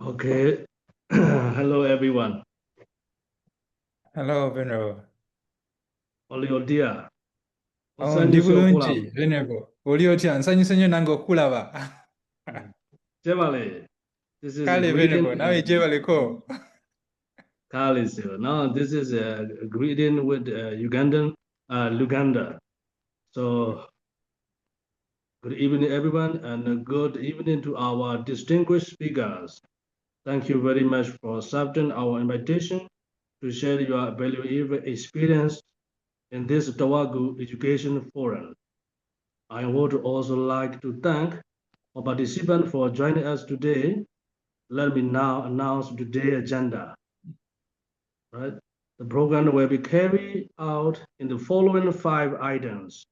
Okay. Hello, everyone. Hello, Venerable. Oliodia. Oh, Osanyi Sokula. Ndibulunji, Venerable. Oliotia, Nsanyi Senyo Nango Kulaba. Jevale. This is a Kale, greeting. Venerable. Now, Jevale ko. Kalisio. Now, this is a greeting with Ugandan, Luganda. So, good evening, everyone, and good evening to our distinguished speakers. Thank you very much for accepting our invitation to share your valuable experience in this Tawagu Education Forum. I would also like to thank our participants for joining us today. Let me now announce today's agenda. Right? The program will be carried out in the following 5 items.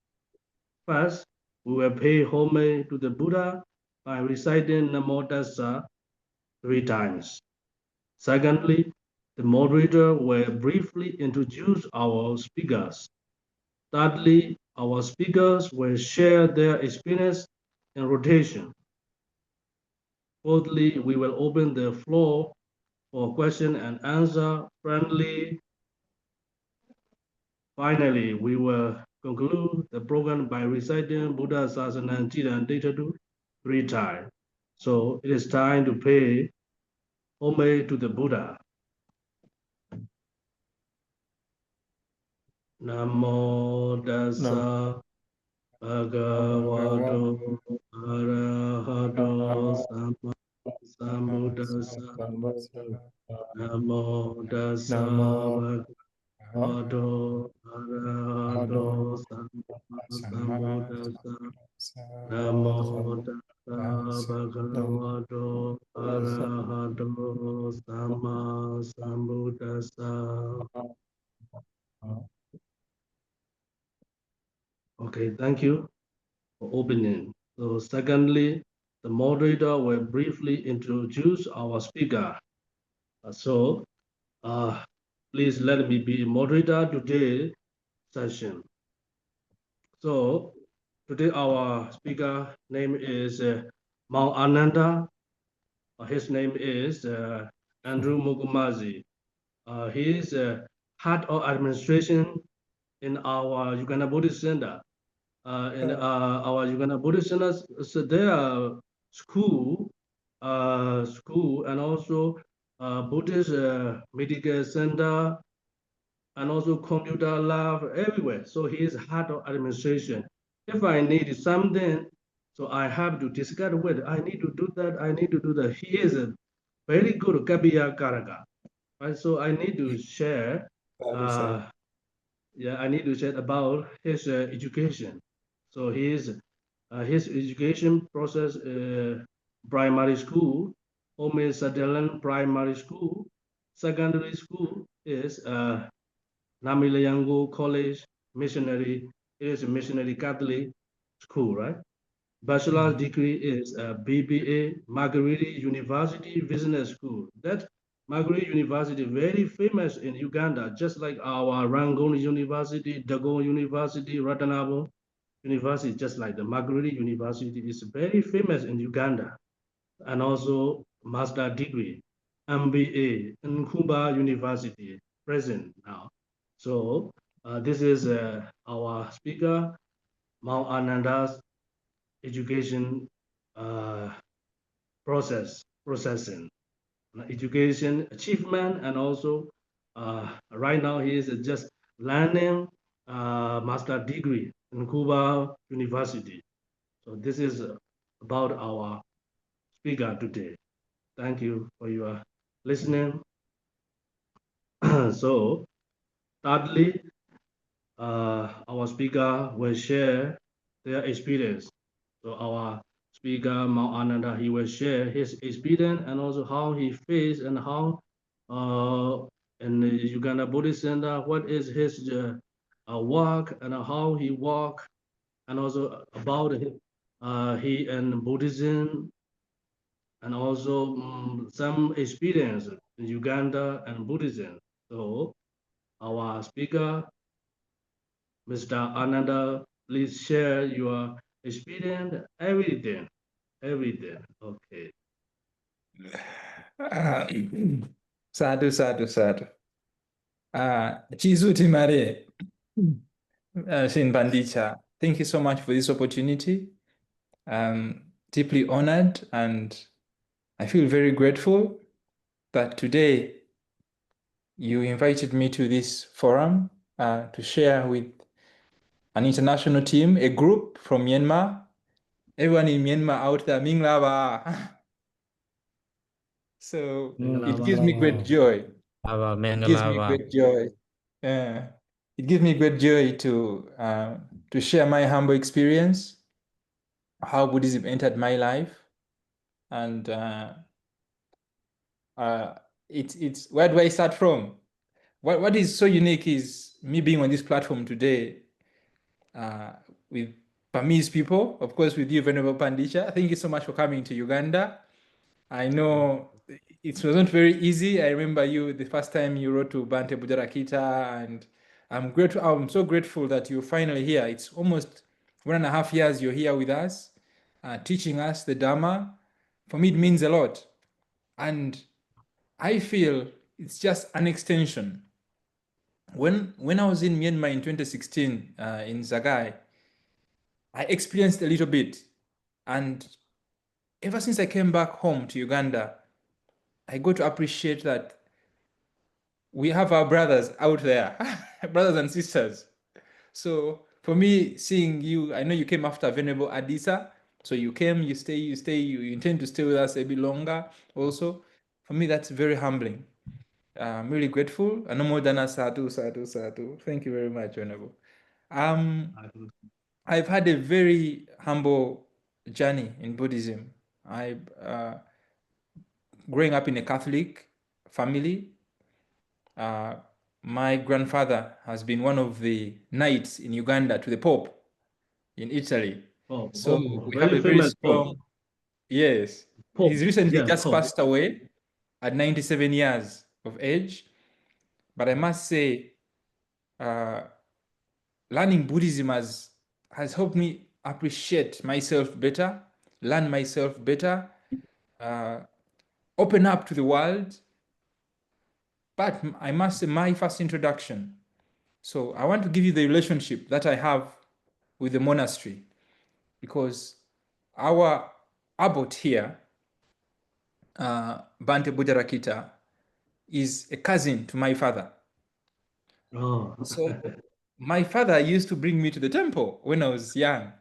First, we will pay homage to the Buddha by reciting Namo Tassa 3 times. Secondly, the moderator will briefly introduce our speakers. Thirdly, our speakers will share their experience in rotation. Fourthly, we will open the floor for question and answer friendly. Finally, we will conclude the program by reciting Buddha Sasana Chiran Ditadu 3 times. So it is time to pay homage to the Buddha. Namo Tassa Bhagavato Arahato Sama Sambuddhassa. Namo Tassa Bhagavato Arahato Sama Sambuddhassa. Namo Tassa Bhagavato Arahato Sama Sambuddhassa. Okay, thank you for opening. So secondly, the moderator will briefly introduce our speaker. So please let me be moderator today session. So today our speaker name is Mount Ananda. His name is Andrew Mugumazi. He is head of administration in our Uganda Buddhist Center. In our Uganda Buddhist Center, so there are school and also Buddhist medical center and also computer lab everywhere. So he is head of administration. If I need something, so I have to discuss with, I need to do that, I need to do that. He is a very good Kabiya Karaka. Right? So I need to share, I need to share about his education. So his education process, primary school, Ome Sutherland Primary School, secondary school is Namilayango College Missionary. It is a missionary Catholic school, right? Bachelor's degree is BBA Marguerite University Business School. That Marguerite University very famous in Uganda, just like our Rangoon University, Dagon University, Ratanabo University, just like the Marguerite University is very famous in Uganda. And also master degree, MBA in Kuba University, present now. So this is our speaker, Mount Ananda's education processing, education achievement, and also right now he is just learning master degree in Cuba University. So this is about our speaker today. Thank you for your listening. So thirdly, our speaker will share their experience. So our speaker, Mount Ananda, he will share his experience and also how he faced and how in the Uganda Buddhist Center, what is his work and how he walk, and also about he and Buddhism, and also some experience in Uganda and Buddhism. So our speaker, Mr. Ananda, please share your experience, everything. Okay. Ah, Sadhu, sadhu, sadhu. Chizuti Mare, Shin Bandicha, thank you so much for this opportunity. I'm deeply honored and I feel very grateful that today you invited me to this forum to share with an international team, a group from Myanmar. Everyone in Myanmar out there, Minglaba. So it gives me great joy. It gives me great joy. It gives me great joy to share my humble experience, how Buddhism entered my life, and it's where do I start from? What is so unique is me being on this platform today with Burmese people, of course, with you, Venerable Pandisha. Thank you so much for coming to Uganda. I know it wasn't very easy. I remember you the first time you wrote to Bante Budarakita, and I'm grateful. I'm so grateful that you're finally here. It's almost 1.5 years you're here with us, teaching us the Dharma. For me, it means a lot, and I feel it's just an extension. When I was in Myanmar in 2016 in Zagai, I experienced a little bit, and ever since I came back home to Uganda, I got to appreciate that we have our brothers out there, brothers and sisters. So for me, seeing you, I know you came after Venerable Adisa. So you came, you stay, you intend to stay with us a bit longer also. For me, that's very humbling. I'm really grateful. Anomodana Sadhu, Sadhu, Sadhu. Thank you very much, Venerable. Um, I've had a very humble journey in Buddhism. I growing up in a Catholic family, my grandfather has been one of the knights in Uganda to the Pope in Italy. So we have Very a very famous Pope. strong, yes. Pope. He's recently Yeah, just Pope. passed away at 97 years of age. But I must say, learning Buddhism has helped me appreciate myself better, learn myself better, open up to the world. But I must say, my first introduction. So I want to give you the relationship that I have with the monastery, because our abbot here, Bante Budarakita, is a cousin to my father. Oh. So my father used to bring me to the temple when I was young.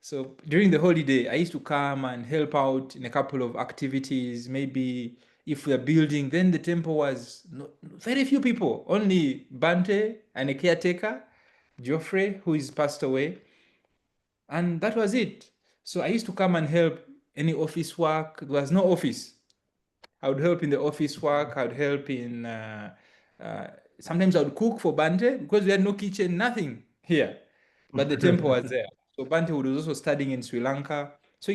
So during the holiday, I used to come and help out in a couple of activities. Maybe if we're building, then the temple was very few people, only Bante and a caretaker, Geoffrey, who is passed away. And that was it. So I used to come and help any office work. There was no office. I would help in the office work. I would help in, sometimes I would cook for Bante because we had no kitchen, nothing here. But the temple was there. So Bante was also studying in Sri Lanka. So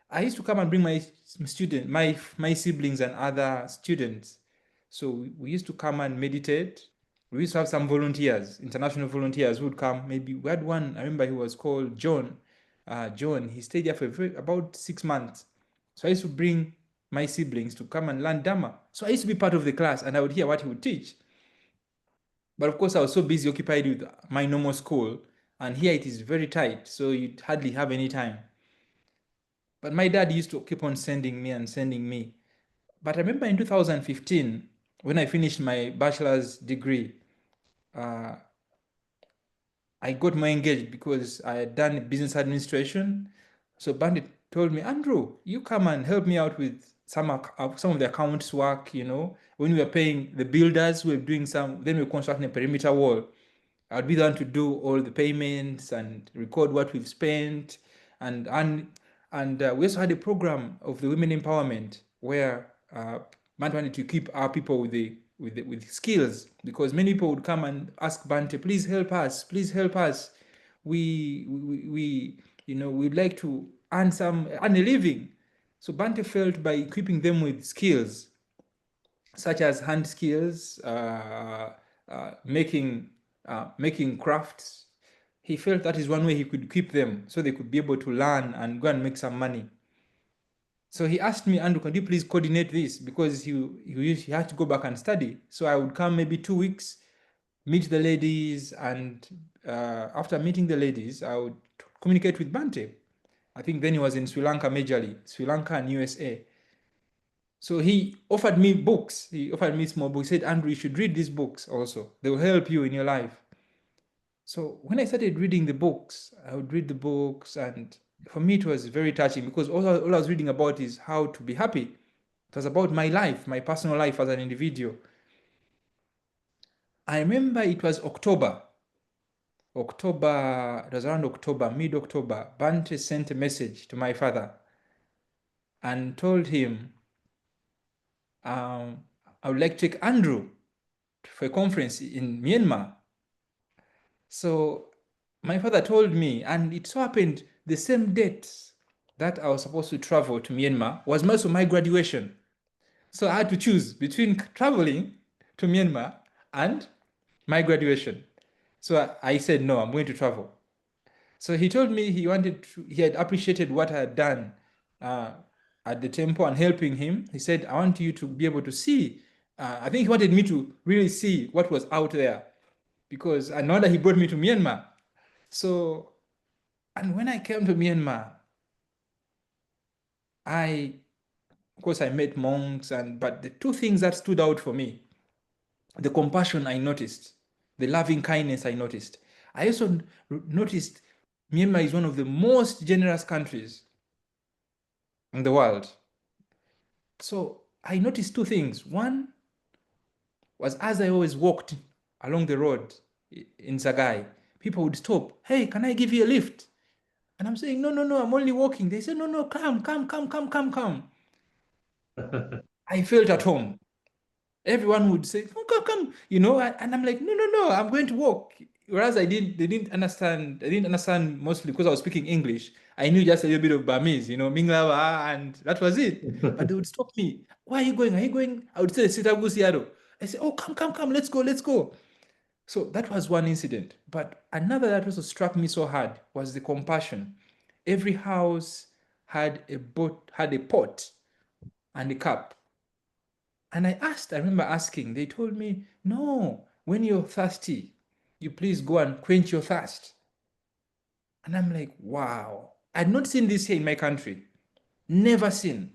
I used to come and bring my student, my siblings and other students. So we used to come and meditate. We used to have some volunteers, international volunteers who would come. Maybe we had one, I remember he was called John. John, he stayed there for about 6 months. So I used to bring my siblings to come and learn Dhamma. So I used to be part of the class and I would hear what he would teach. But of course, I was so busy occupied with my normal school. And here it is very tight, so you hardly have any time. But my dad used to keep on sending me and sending me. But I remember in 2015, when I finished my bachelor's degree, I got more engaged because I had done business administration. So Bandit told me, Andrew, you come and help me out with some of the accounts work, when we were paying the builders, we were doing then we were constructing a perimeter wall. I'd be the one to do all the payments and record what we've spent. And we also had a program of the women empowerment where Bante wanted to keep our people with skills, because many people would come and ask Bante, please help us, please help us. We'd like to earn a living. So Bante felt by equipping them with skills such as hand skills, making crafts, he felt that is one way he could keep them so they could be able to learn and go and make some money. So he asked me, Andrew, could you please coordinate this? Because he had to go back and study. So I would come maybe 2 weeks, meet the ladies, and after meeting the ladies, I would communicate with Bante. I think then he was in Sri Lanka majorly, Sri Lanka and USA. So he offered me books. He offered me small books. He said, Andrew, you should read these books also. They will help you in your life. So when I started reading the books, I would read the books, and for me it was very touching because all I was reading about is how to be happy. It was about my life, my personal life as an individual. I remember it was October. It was around October, mid-October. Bante sent a message to my father and told him, I would like to take Andrew for a conference in Myanmar. So my father told me, and it so happened the same date that I was supposed to travel to Myanmar was also my graduation. So I had to choose between traveling to Myanmar and my graduation. So I said, no, I'm going to travel. So he told me he had appreciated what I had done at the temple and helping him. He said, I want you to be able to see. I think he wanted me to really see what was out there because I know that he brought me to Myanmar. So, and when I came to Myanmar, of course, I met monks, but the two things that stood out for me, the compassion I noticed, the loving kindness I noticed. I also noticed Myanmar is one of the most generous countries in the world. So I noticed two things. One was as I always walked along the road in Sagai, people would stop. Hey, can I give you a lift? And I'm saying, no, no, no, I'm only walking. They said, no, no, come. I felt at home. Everyone would say, oh, come, and I'm like, no, no, no, I'm going to walk. Whereas they didn't understand. I didn't understand mostly because I was speaking English. I knew just a little bit of Burmese, Minglawa, and that was it. But they would stop me. Where are you going? Are you going? I would say, Sitagusiado. I say, oh, come, let's go. So that was one incident. But another that also struck me so hard was the compassion. Every house had a pot and a cup. And I remember asking, they told me, no, when you're thirsty, you please go and quench your thirst. And I'm like, wow, I'd not seen this here in my country, never seen.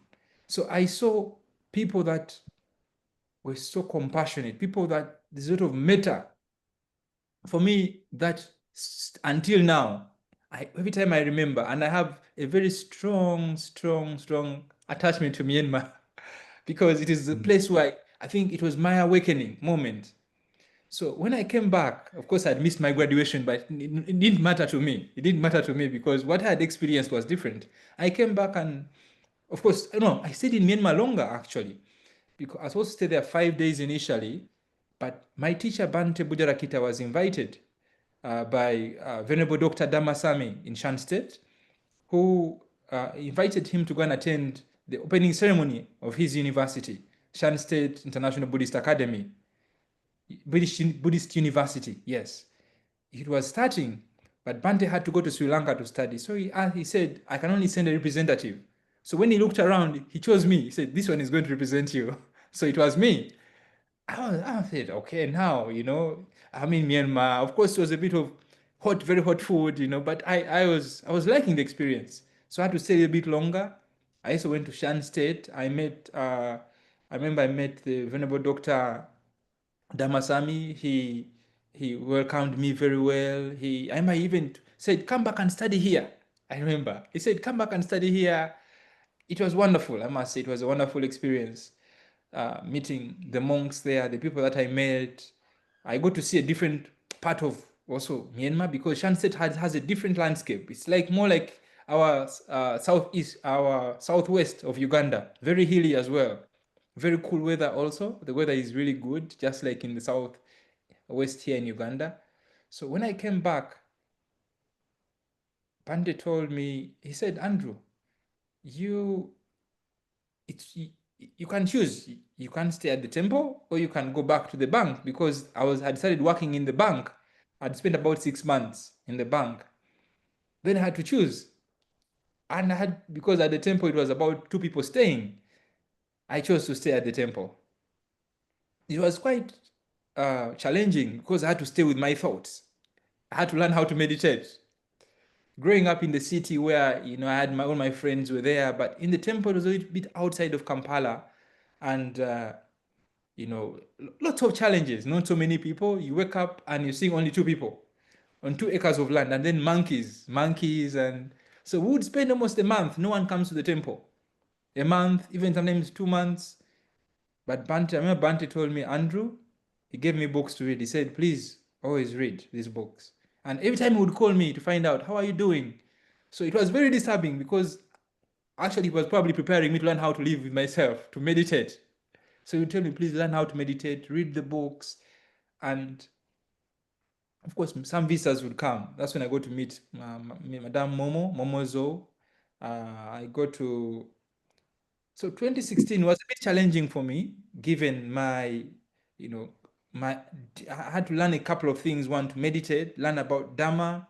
So I saw people that were so compassionate, people that there's a lot of metta. For me, that until now, every time I remember, and I have a very strong attachment to Myanmar because it is the place where I think it was my awakening moment. So when I came back, of course, I'd missed my graduation, but it didn't matter to me. It didn't matter to me because what I had experienced was different. I came back and, of course, no, I stayed in Myanmar longer actually because I was supposed to stay there 5 days initially, but my teacher, Bante Bujarakita, was invited by Venerable Dr. Damasami in Shan State, who invited him to go and attend the opening ceremony of his university, Shan State International Buddhist Academy, Buddhist University, yes. It was starting, but Bante had to go to Sri Lanka to study. So he said, I can only send a representative. So when he looked around, he chose me. He said, this one is going to represent you. So it was me. I said, okay, now, I'm in Myanmar. Of course, it was a bit of very hot food, but I was liking the experience. So I had to stay a bit longer. I also went to Shan State. I remember I met the Venerable Dr. Damasami. He welcomed me very well. I might even said, come back and study here. I remember. He said, come back and study here. It was wonderful. I must say, it was a wonderful experience. Meeting the monks there, the people that I met. I got to see a different part of also Myanmar because Shan State has a different landscape. It's like more like our southwest of Uganda, very hilly as well. Very cool weather also. The weather is really good, just like in the southwest here in Uganda. So when I came back, Bande told me, he said, Andrew, you can choose. You can stay at the temple or you can go back to the bank because had started working in the bank. I'd spent about 6 months in the bank. Then I had to choose. And I had, because at the temple it was about 2 people staying, I chose to stay at the temple. It was quite challenging because I had to stay with my thoughts. I had to learn how to meditate. Growing up in the city where, you know, I had all my friends were there, but in the temple it was a little bit outside of Kampala, and you know, lots of challenges. Not so many people. You wake up and you see only 2 people on 2 acres of land, and then monkeys, and so we would spend almost a month. No one comes to the temple. A month, even sometimes 2 months. But Bante, I remember Bante told me, Andrew, he gave me books to read. He said, please always read these books. And every time he would call me to find out, how are you doing? So it was very disturbing because actually he was probably preparing me to learn how to live with myself, to meditate. So he would tell me, please learn how to meditate, read the books. And of course, some visitors would come. That's when I go to meet Madame Momozo. I go to, so 2016 was a bit challenging for me, given my, you know, I had to learn a couple of things. One, to meditate, learn about Dharma,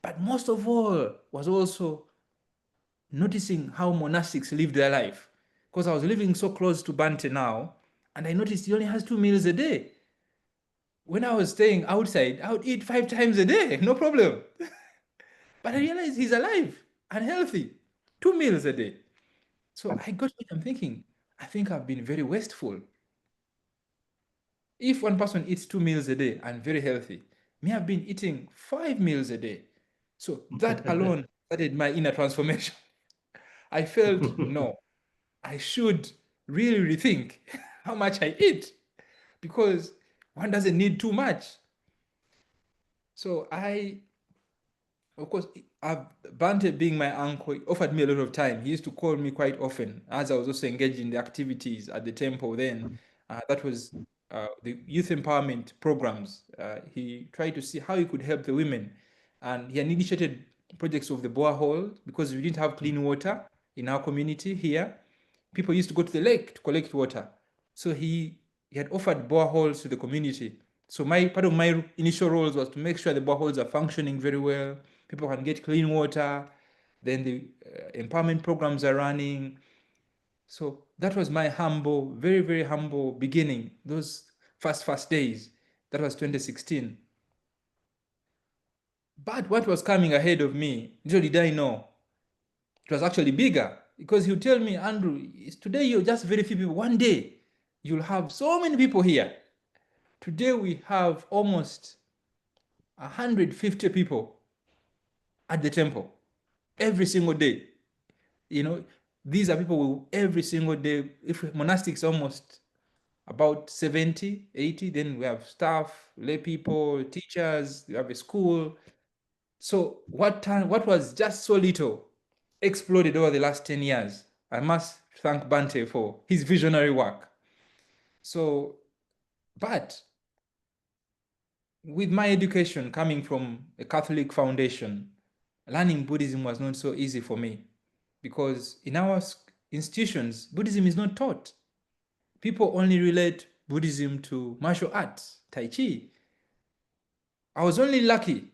but most of all was also noticing how monastics live their life. Because I was living so close to Bante now, and I noticed he only has 2 meals a day. When I was staying outside, I would eat 5 times a day, no problem. But I realized he's alive and healthy, 2 meals a day. So I got what I'm thinking. I think I've been very wasteful. If one person eats 2 meals a day and very healthy, me have been eating 5 meals a day. So that alone started my inner transformation. I felt, no, I should really rethink how much I eat, because one doesn't need too much. So of course, Bante being my uncle, he offered me a lot of time. He used to call me quite often as I was also engaged in the activities at the temple then. That was the youth empowerment programs. He tried to see how he could help the women. And he had initiated projects of the borehole because we didn't have clean water in our community here. People used to go to the lake to collect water. So he had offered boreholes to the community. So part of my initial roles was to make sure the boreholes are functioning very well, people can get clean water, then the empowerment programs are running. So that was my humble, very, very humble beginning, those first days. That was 2016. But what was coming ahead of me, little did I know, it was actually bigger, because he would tell me, Andrew, today you're just very few people. One day you'll have so many people here. Today we have almost 150 people at the temple every single day. You know, these are people who every single day, if monastics almost about 70, 80, then we have staff, lay people, teachers, we have a school. So what was just so little exploded over the last 10 years. I must thank Bante for his visionary work. So, but with my education coming from a Catholic foundation, learning Buddhism was not so easy for me, because in our institutions, Buddhism is not taught. People only relate Buddhism to martial arts, Tai Chi. I was only lucky.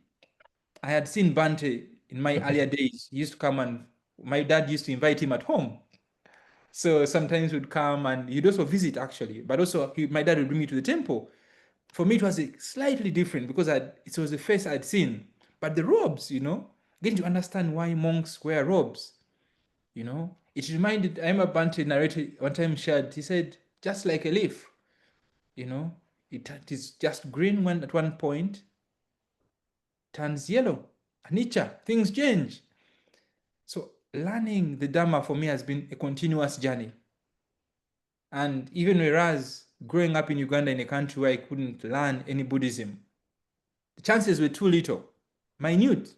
I had seen Bante in my earlier days. He used to come, and my dad used to invite him at home. So sometimes he'd come and he'd also visit, actually. But also my dad would bring me to the temple. For me, it was slightly different because it was the face I'd seen. But the robes, getting to understand why monks wear robes, it reminded, I remember Bante narrated one time, shared, he said, just like a leaf, it is just green at one point, turns yellow, anicca, things change. So learning the Dharma for me has been a continuous journey. And even whereas growing up in Uganda, in a country where I couldn't learn any Buddhism, the chances were too little, minute.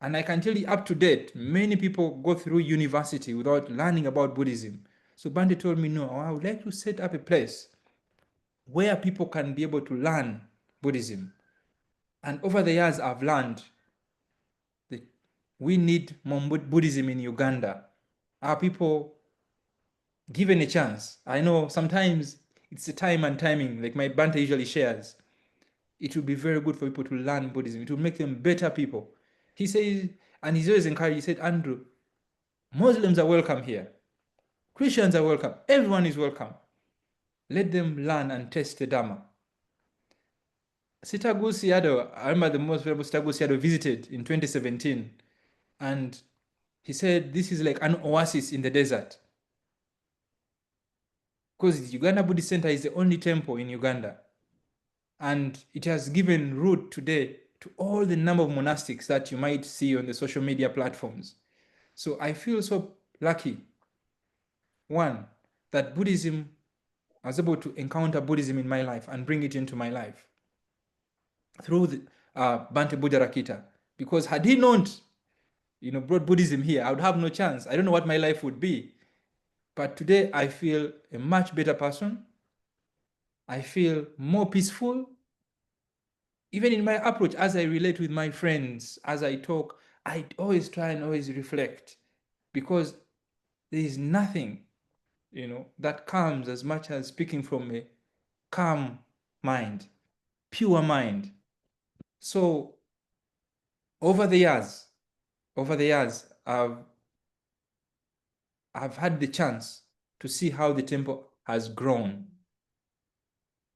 And I can tell you, up to date, many people go through university without learning about Buddhism. So Bante told me, no, I would like to set up a place where people can be able to learn Buddhism. And over the years, I've learned that we need more Buddhism in Uganda. Are people given a chance? I know sometimes it's the time and timing, like my Bante usually shares. It will be very good for people to learn Buddhism. It will make them better people. He says, and he's always encouraged, he said, Andrew, Muslims are welcome here. Christians are welcome. Everyone is welcome. Let them learn and test the Dharma. Sitagu Siado, I remember the most venerable Sitagu Siado visited in 2017, and he said this is like an oasis in the desert. Because the Uganda Buddhist Center is the only temple in Uganda. And it has given root today to all the number of monastics that you might see on the social media platforms. So I feel so lucky, one, that Buddhism, I was able to encounter Buddhism in my life and bring it into my life through the, Bhante Buddharakita. Because had he not, brought Buddhism here, I would have no chance. I don't know what my life would be. But today I feel a much better person. I feel more peaceful. Even in my approach, as I relate with my friends, as I talk, I always try and always reflect, because there is nothing, that calms as much as speaking from a calm mind, pure mind. So over the years, I've had the chance to see how the temple has grown.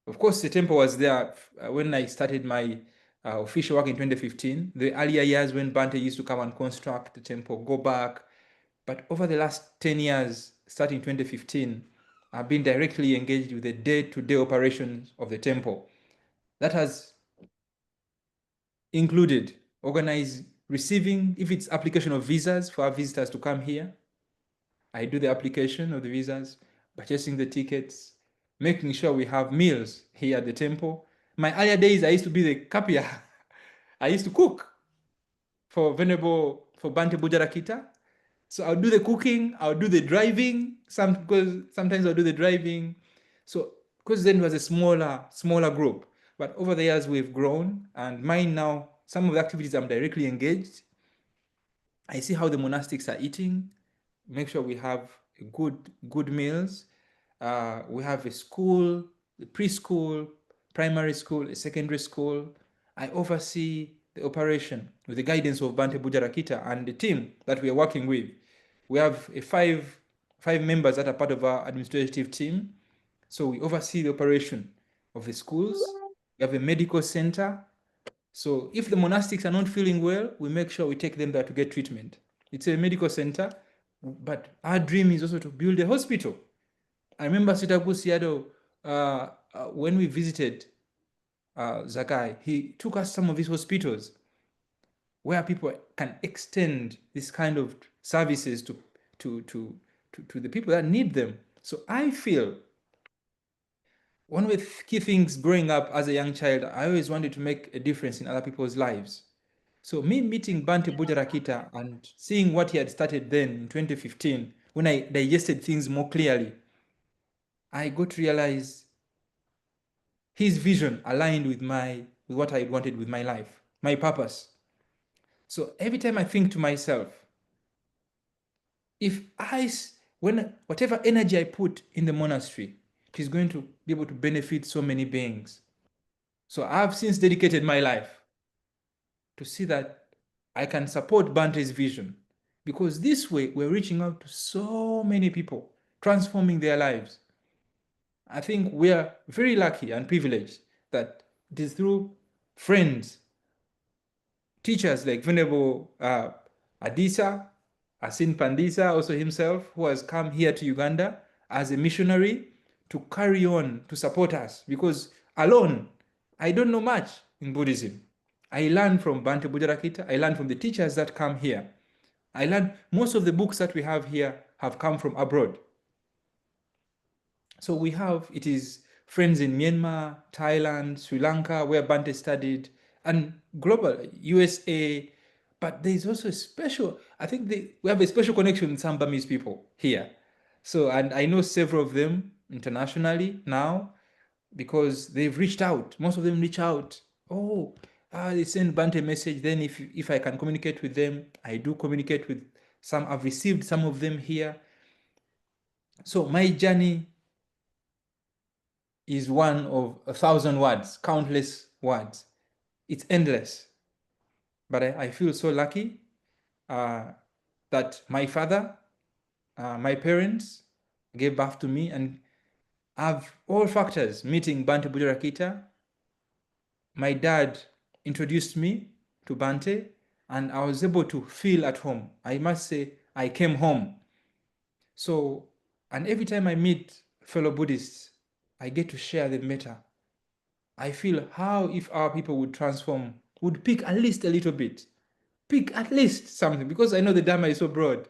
Of course, the temple was there when I started my official work in 2015. The earlier years when Bhante used to come and construct the temple, go back. But over the last 10 years, starting 2015, I've been directly engaged with the day-to-day operations of the temple. That has included receiving, if it's application of visas for our visitors to come here, I do the application of the visas, purchasing the tickets, making sure we have meals here at the temple. My earlier days, I used to be the kapia. I used to cook for Bhante Buddharakita. So I'll do the cooking, I'll do the driving, because sometimes I'll do the driving. So, because then it was a smaller group. But over the years, we've grown, and mine now, some of the activities I'm directly engaged. I see how the monastics are eating, make sure we have good meals. We have a school, a preschool, primary school, a secondary school. I oversee the operation with the guidance of Bhante Buddharakita and the team that we are working with. We have five members that are part of our administrative team. So we oversee the operation of the schools. We have a medical center. So if the monastics are not feeling well, we make sure we take them there to get treatment. It's a medical center, but our dream is also to build a hospital. I remember Sitaku Siado, when we visited Zakai, he took us some of his hospitals where people can extend this kind of services to the people that need them. So I feel one of the key things growing up as a young child, I always wanted to make a difference in other people's lives. So me meeting Bhante Buddharakita and seeing what he had started then in 2015, when I digested things more clearly, I got to realize his vision aligned with what I wanted with my life, my purpose. So every time I think to myself, whatever energy I put in the monastery, it is going to be able to benefit so many beings. So I've since dedicated my life to see that I can support Bhante's vision, because this way we're reaching out to so many people, transforming their lives. I think we are very lucky and privileged that it is through friends, teachers like Venerable Adisa, Asin Pandisa, also himself, who has come here to Uganda as a missionary to carry on to support us, because alone, I don't know much in Buddhism. I learned from Bhante Buddharakita, I learned from the teachers that come here. I learned most of the books that we have here have come from abroad. So it is friends in Myanmar, Thailand, Sri Lanka, where Bhante studied, and global, USA. But there's also we have a special connection with some Burmese people here. So, and I know several of them internationally now, because they've reached out. Most of them reach out. They send Bhante a message. Then if I can communicate with them, I do communicate with some. I've received some of them here. So my journey is one of 1,000 words, countless words. It's endless. But I feel so lucky that my father My parents gave birth to me and have all factors meeting Bante Buddha. My dad introduced me to Bante, and I was able to feel at home. I must say, I came home. So, and every time I meet fellow Buddhists, I get to share the metta. I feel how if our people would transform, would pick at least a little bit, pick at least something, because I know the Dharma is so broad.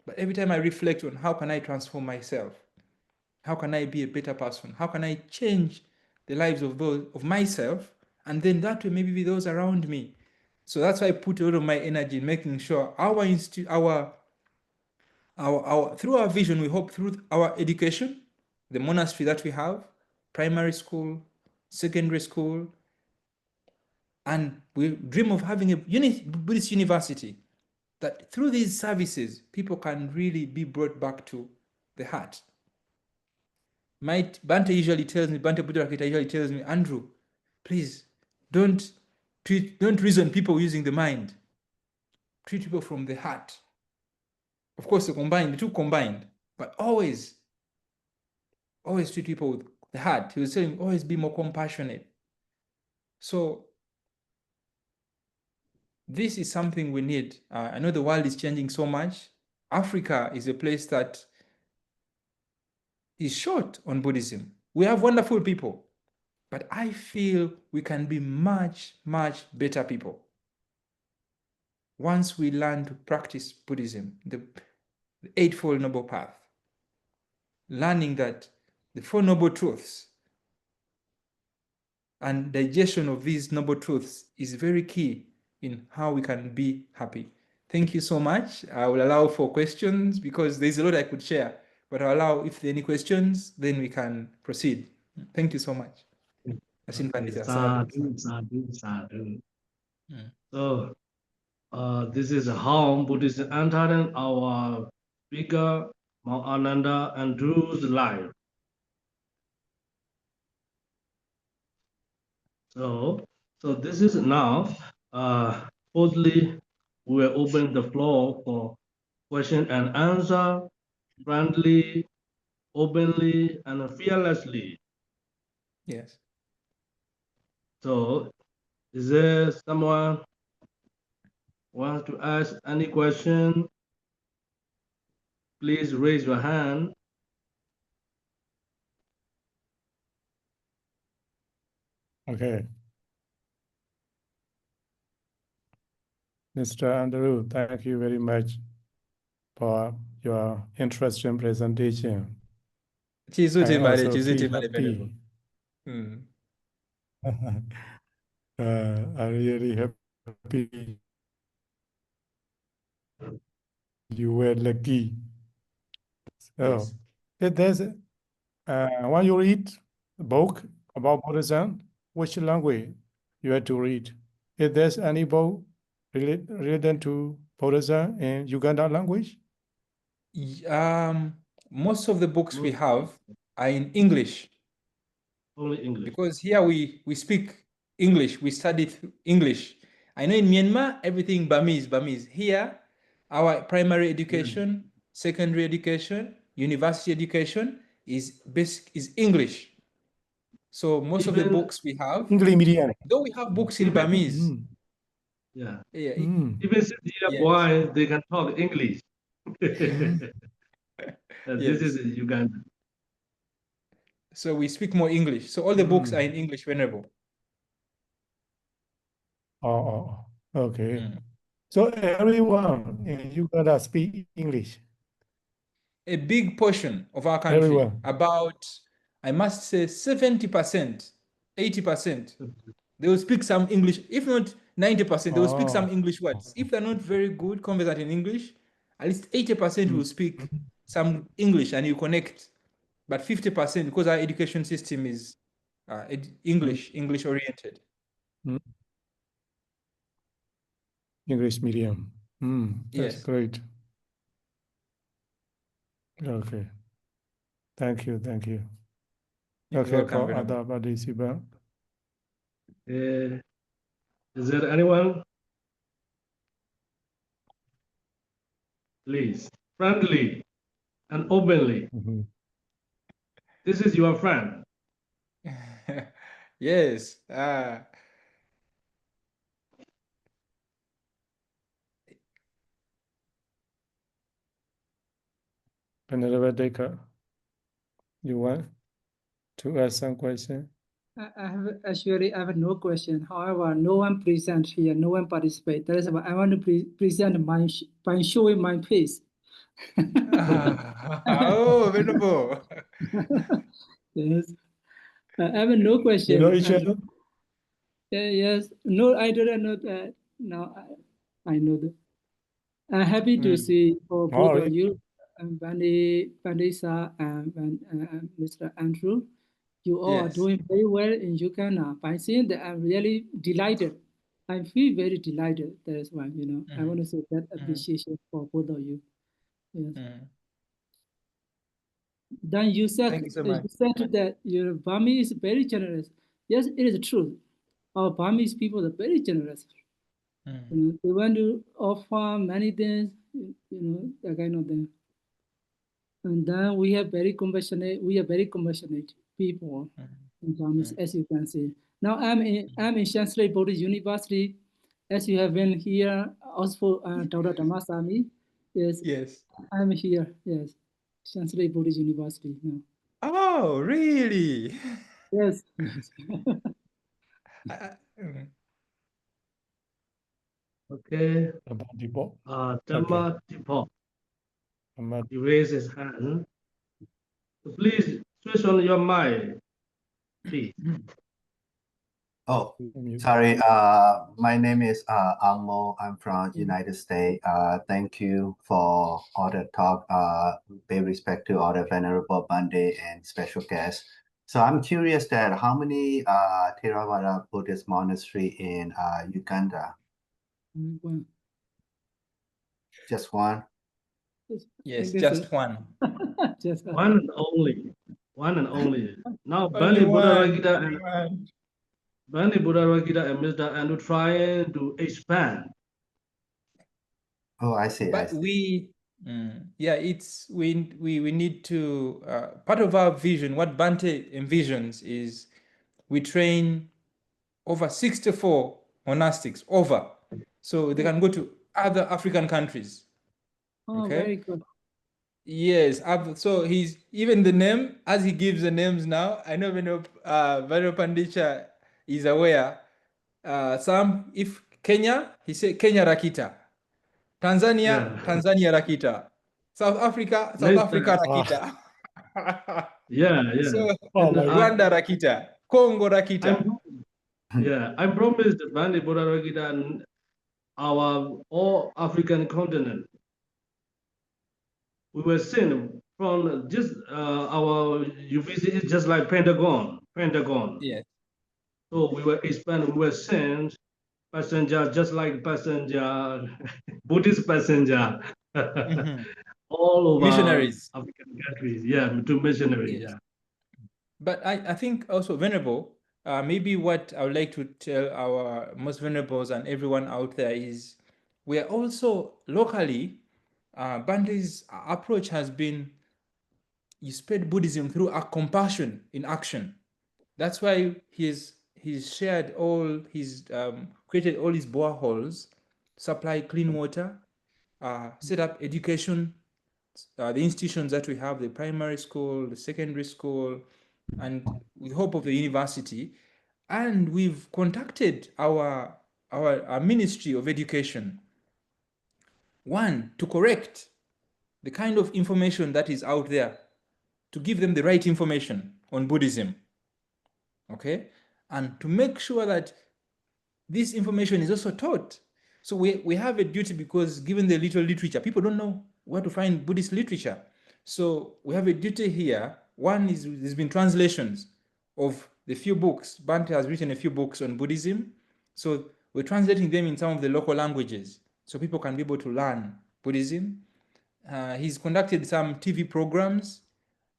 But every time I reflect on how can I transform myself, how can I be a better person, how can I change the lives of those of myself, and then that way maybe with those around me. So that's why I put a lot of my energy in making sure our through our vision, we hope through our education, the monastery that we have, primary school, secondary school, and we dream of having a Buddhist university, that through these services, people can really be brought back to the heart. Bante Buddha usually tells me, Andrew, please don't reason people using the mind. Treat people from the heart. Of course, the two combined, but always treat people with the heart. He was saying, always be more compassionate. So this is something we need. I know the world is changing so much. Africa is a place that is short on Buddhism. We have wonderful people, but I feel we can be much, much better people once we learn to practice Buddhism, the Eightfold Noble Path, learning that the Four Noble Truths and digestion of these noble truths is very key in how we can be happy. Thank you so much. I will allow for questions because there's a lot I could share, but I'll allow if there are any questions, then we can proceed. Thank you so much. Okay, sadhu, sadhu, sadhu. So, this is how Buddhism entered our speaker, Mount Ananda and Drew's life. So this is now, fourthly, we will open the floor for question and answer, friendly, openly, and fearlessly. Yes. So, is there someone wants to ask any question? Please raise your hand. Okay. Mr. Andrew, thank you very much for your interesting presentation. I also feel happy. I'm really happy. You were lucky. So, if there's when you read a book about Buddhism, which language you have to read? If there's any book related to Buddhism in Uganda language? Most of the books we have are in English. Only English. Because here we speak English, we study English. I know in Myanmar, everything Burmese. Here, our primary education, secondary education, university education is English. So most of the books we have, English medium. though we have books in Burmese. Yeah. Even here, boys, they can talk English. This is Uganda. So we speak more English. So all the books are in English, Venerable. Oh, okay. So everyone in Uganda speak English. A big portion of our country, Everyone. about, I must say, 70%, 80%, they will speak some English. If not 90%, they will speak some English words. If they're not very good conversant in English, at least 80% will speak some English and you connect. But 50%, because our education system is English oriented. English medium. That's Yes. great. Okay. Thank you. You're Okay, welcome, for Venerable. other participants. Is there anyone? Please, friendly. and openly. Mhm. This is your friend. Yes. Venerable Decker, you want to ask some question? I have no question. However, no one present here, no one participate. That is why I want to present by showing my face. Oh, Venerable. Yes, I have no question. You know each other? Yes, no, I don't know that. No, I know that. I'm happy to see for both Oh, of you, Vandisa and Mr. Andrew. You all are Yes. doing very well in Uganda. By seeing that, I'm really delighted. I feel very delighted. That is why, I want to say that appreciation for both of you. Yes. Then you said Thank you so much. that your Burmese is very generous. Yes, it is true. Our Burmese people are very generous. They want to offer many things, that kind of thing. And then we are very compassionate people in Burmese, as you can see. Now I'm in Chancellor Buddhist University, as you have been here, also Dr. Damasami. Yes, Yes. I'm here, yes, Chancellor Buddhist University now. Oh, really? Yes. Okay. Tipo. Dhamma Tipo. Ahmad. He raised his hand. So please switch on your mic, please. Oh, Mute. sorry. My name is Angmo. I'm from United States. Thank you for all the talk. Pay respect to all the Venerable Bande and special guests. So I'm curious that how many Theravada Buddhist monastery in Uganda? One. Just one? Yes, Thank you, just sir. one. Just one. One and only. One and only. Now, Only Bani Buddha one. Ragida Only and one. Bani Buddha Ragida and Mr. Andrew trying to expand. Oh, I see. I But see. yeah, we need to part of our vision, what Bante envisions is we train over 64 monastics over, so they can go to other African countries. Oh, Okay. very good. Yes, so he's even the name as he gives the names now. I know Venerable Pandicha is aware. Some if Kenya, he said Kenya Rakita. Tanzania, Yeah. Tanzania Rakita. South Africa, South Next Africa time. Rakita. Yeah, yeah. So Oh And my Rwanda Rakita, Congo Rakita. I promised Bani Buddha Ragida and our all African continent. We were sent from just our UBC is just like Pentagon. Yes. So we were expanded. We were sent passenger just like passenger, Buddhist passenger, all over Missionaries. African countries. Yeah, to missionary. Yes. Yeah. But I think also Venerable, maybe what I would like to tell our most venerables and everyone out there is we are also locally, Bante's approach has been you spread Buddhism through a compassion in action. That's why he's shared all his created all his boreholes, supply clean water, set up education, the institutions that we have, the primary school, the secondary school, and with hope of the university. And we've contacted our Ministry of Education, one, to correct the kind of information that is out there, to give them the right information on Buddhism, okay? And to make sure that this information is also taught. So we have a duty because given the little literature, people don't know where to find Buddhist literature. So we have a duty here. One is there's been translations of the few books. Bante has written a few books on Buddhism. So we're translating them in some of the local languages so people can be able to learn Buddhism. He's conducted some TV programs,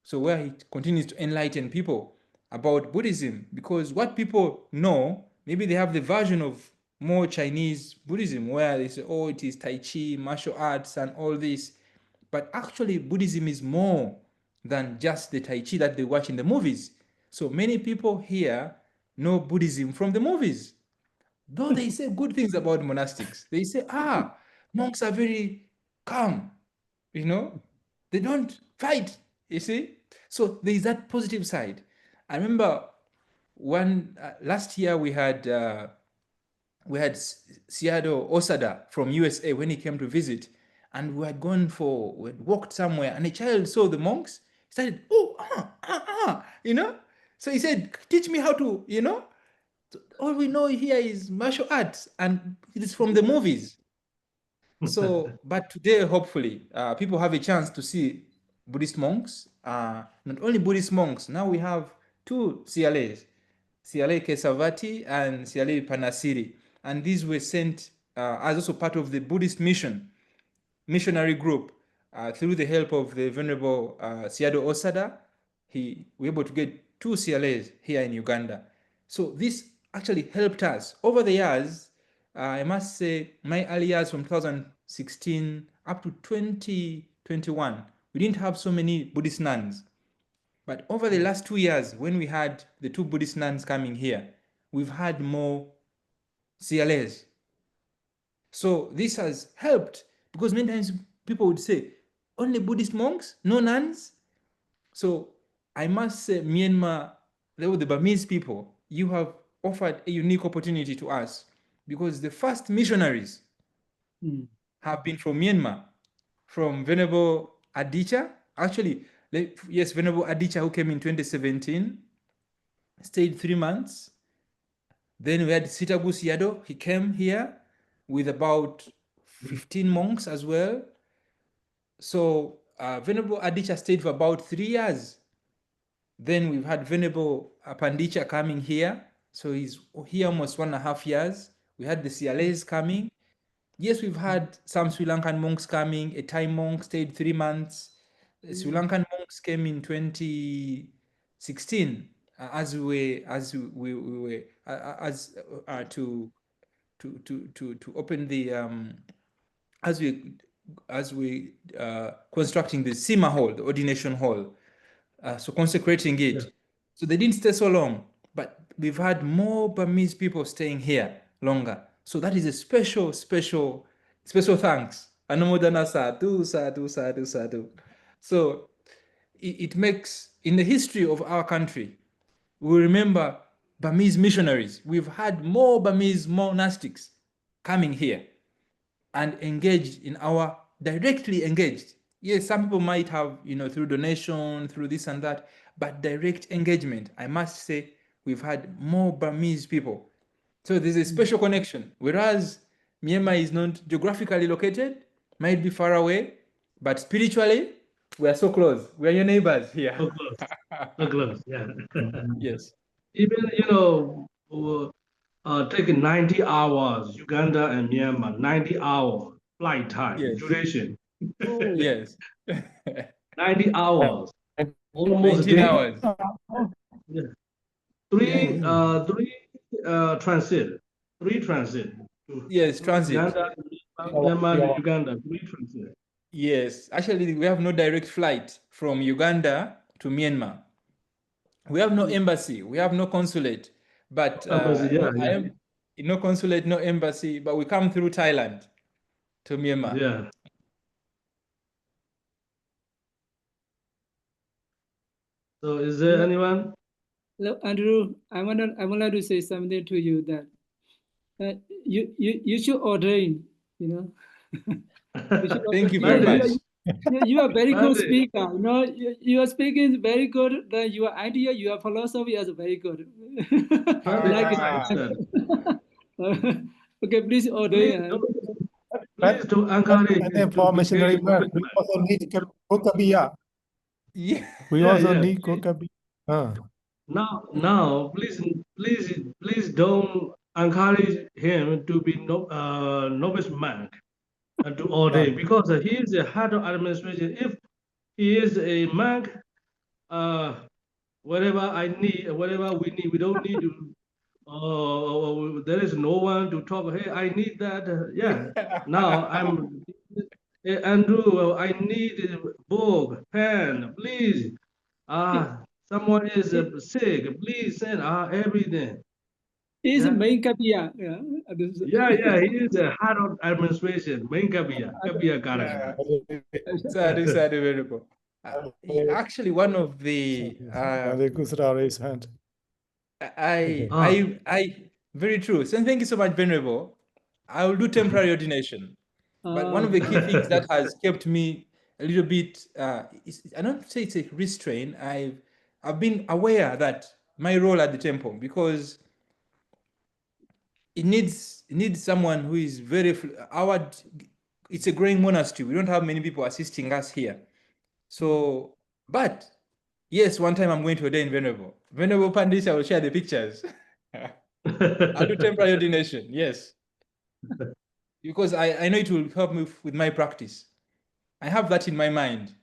so where he continues to enlighten people about Buddhism, because what people know, maybe they have the version of more Chinese Buddhism where they say, oh, it is Tai Chi, martial arts, and all this. But actually, Buddhism is more than just the Tai Chi that they watch in the movies. So many people here know Buddhism from the movies. Though they say good things about monastics. They say, monks are very calm, they don't fight, you see. So there is that positive side. I remember last year we had Seattle Osada from USA when he came to visit, and we had walked somewhere, and a child saw the monks, started, so he said, teach me how to, all we know here is martial arts, and it is from the movies. So, but today, hopefully, people have a chance to see Buddhist monks. Not only Buddhist monks, now we have two CLAs, CLA Kesavati and CLA Panasiri. And these were sent as also part of the Buddhist missionary group through the help of the Venerable Seattle Osada. We were able to get two CLAs here in Uganda. So this actually helped us. Over the years, I must say, my early years from 2016 up to 2021, we didn't have so many Buddhist nuns. But over the last 2 years, when we had the two Buddhist nuns coming here, we've had more CLAs. So this has helped, because many times people would say, only Buddhist monks, no nuns? So I must say, Myanmar, the Burmese people, you have offered a unique opportunity to us, because the first missionaries have been from Myanmar, from Venerable Adicha. Actually, yes, Venerable Adicha, who came in 2017, stayed 3 months. Then we had Sitagus Yado. He came here with about 15 monks as well. So Venerable Adicha stayed for about 3 years. Then we've had Venerable Pandicha coming here. So he's here almost 1.5 years. We had the CLAs coming. Yes, we've had some Sri Lankan monks coming. A Thai monk stayed 3 months. The Sri Lankan monks came in 2016 to open the as we constructing the Sima hall, the ordination hall, so consecrating it. Yeah. So they didn't stay so long, but we've had more Burmese people staying here longer. So that is a special thanks. Anumodana sadhu, sadhu, sadhu, sadhu. So it makes, in the history of our country, we remember Burmese missionaries. We've had more Burmese monastics coming here and directly engaged. Yes, some people might have, through donation, through this and that, but direct engagement, I must say, we've had more Burmese people. So there's a special connection. Whereas Myanmar is not geographically located, might be far away, but spiritually, we are so close. We are your neighbors here. So close. So close, yeah. Yes. Even, taking 90 hours, Uganda and Myanmar, 90 hour flight time, yes. duration. Oh, yes. 90 hours. Almost 19 hours. Yeah. Three transit. Yes, transit. Myanmar to Uganda, 3 transit. Yes, actually, we have no direct flight from Uganda to Myanmar. We have no embassy. We have no consulate. But no consulate, no embassy. But we come through Thailand to Myanmar. Yeah. So, is there anyone? Hello, Andrew. I wanted to say something to you that you should ordain. Thank you very much. You are very good speaker. You are speaking very good. Then your idea, your philosophy is very good. Okay, please ordain. Please to encourage. For missionary work, we also need Kokabia. Yeah. We also need Kokabia. Now, please don't encourage him to be novice monk and to ordain, because he is the head of administration. If he is a monk, whatever we need, we don't need to. There is no one to talk. Hey, I need that. Yeah. Now Hey, Andrew, I need a book, pen, please. Someone is sick. Please send everything. He's a Yeah, main kapia. Yeah. yeah. He is the head of administration. Main Kabia Karagana. Sorry, Venerable. Actually, one of the Kusra raise hand. very true. So thank you so much, Venerable. I will do temporary ordination. But one of the key things that has kept me a little bit, I don't say it's a restraint. I've been aware that my role at the temple, because it needs someone who is very it's a growing monastery. We don't have many people assisting us here. So, but yes, one time I'm going to ordain Venerable. Venerable Pandit, I will share the pictures. I'll do temporary ordination, yes. Because I know it will help me with my practice. I have that in my mind.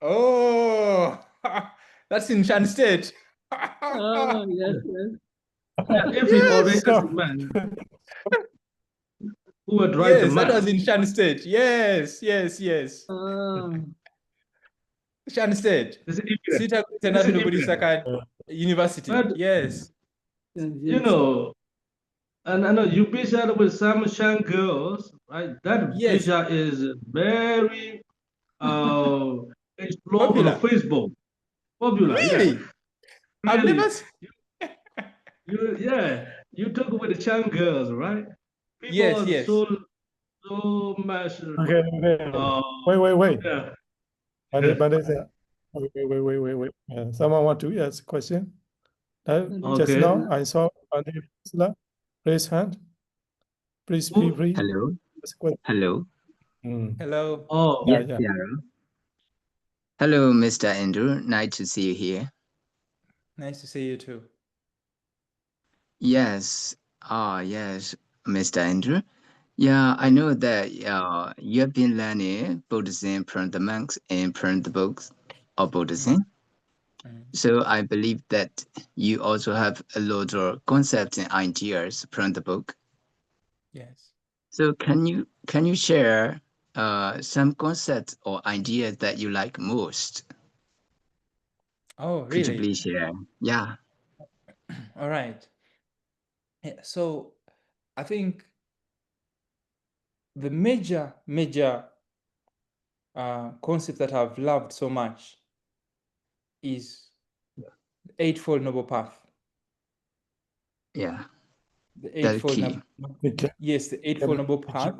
Oh, that's in Shan State. Oh, yes, yes. If he already has a man who would drive the Yes, that man. was in Shan State. Yes. Shan State. This is evident. Sita This is International evident. Buddhist University. But Yes. you know, and I know you visit with some Shan girls, right? That Yes. picture is very explode on Popular. Facebook. Popular, Really? yeah. I've Really, never. you talk with the Chan girls, right? People Yes, are yes. so much. Okay. Wait. Yeah. Wait. Someone want to ask a question? Just Okay. now I saw Pandit raise hand. Please feel free. Hello. Ask a question. Hello. Hello. Oh, Yeah, Yes, yeah. Tiara. Hello, Mr. Andrew. Nice to see you here. Nice to see you too. Yes. Yes, Mr. Andrew. Yeah, I know that you have been learning Buddhism from the monks and from the books of Buddhism. So I believe that you also have a lot of concepts and ideas from the book. Yes. So can you share some concepts or ideas that you like most? Oh, Could you really? please share? Yeah. All right. Yeah, so I think the major concept that I've loved so much is the Eightfold Noble Path. Yeah. The That's Eightfold key. Yes, the Eightfold Noble Path.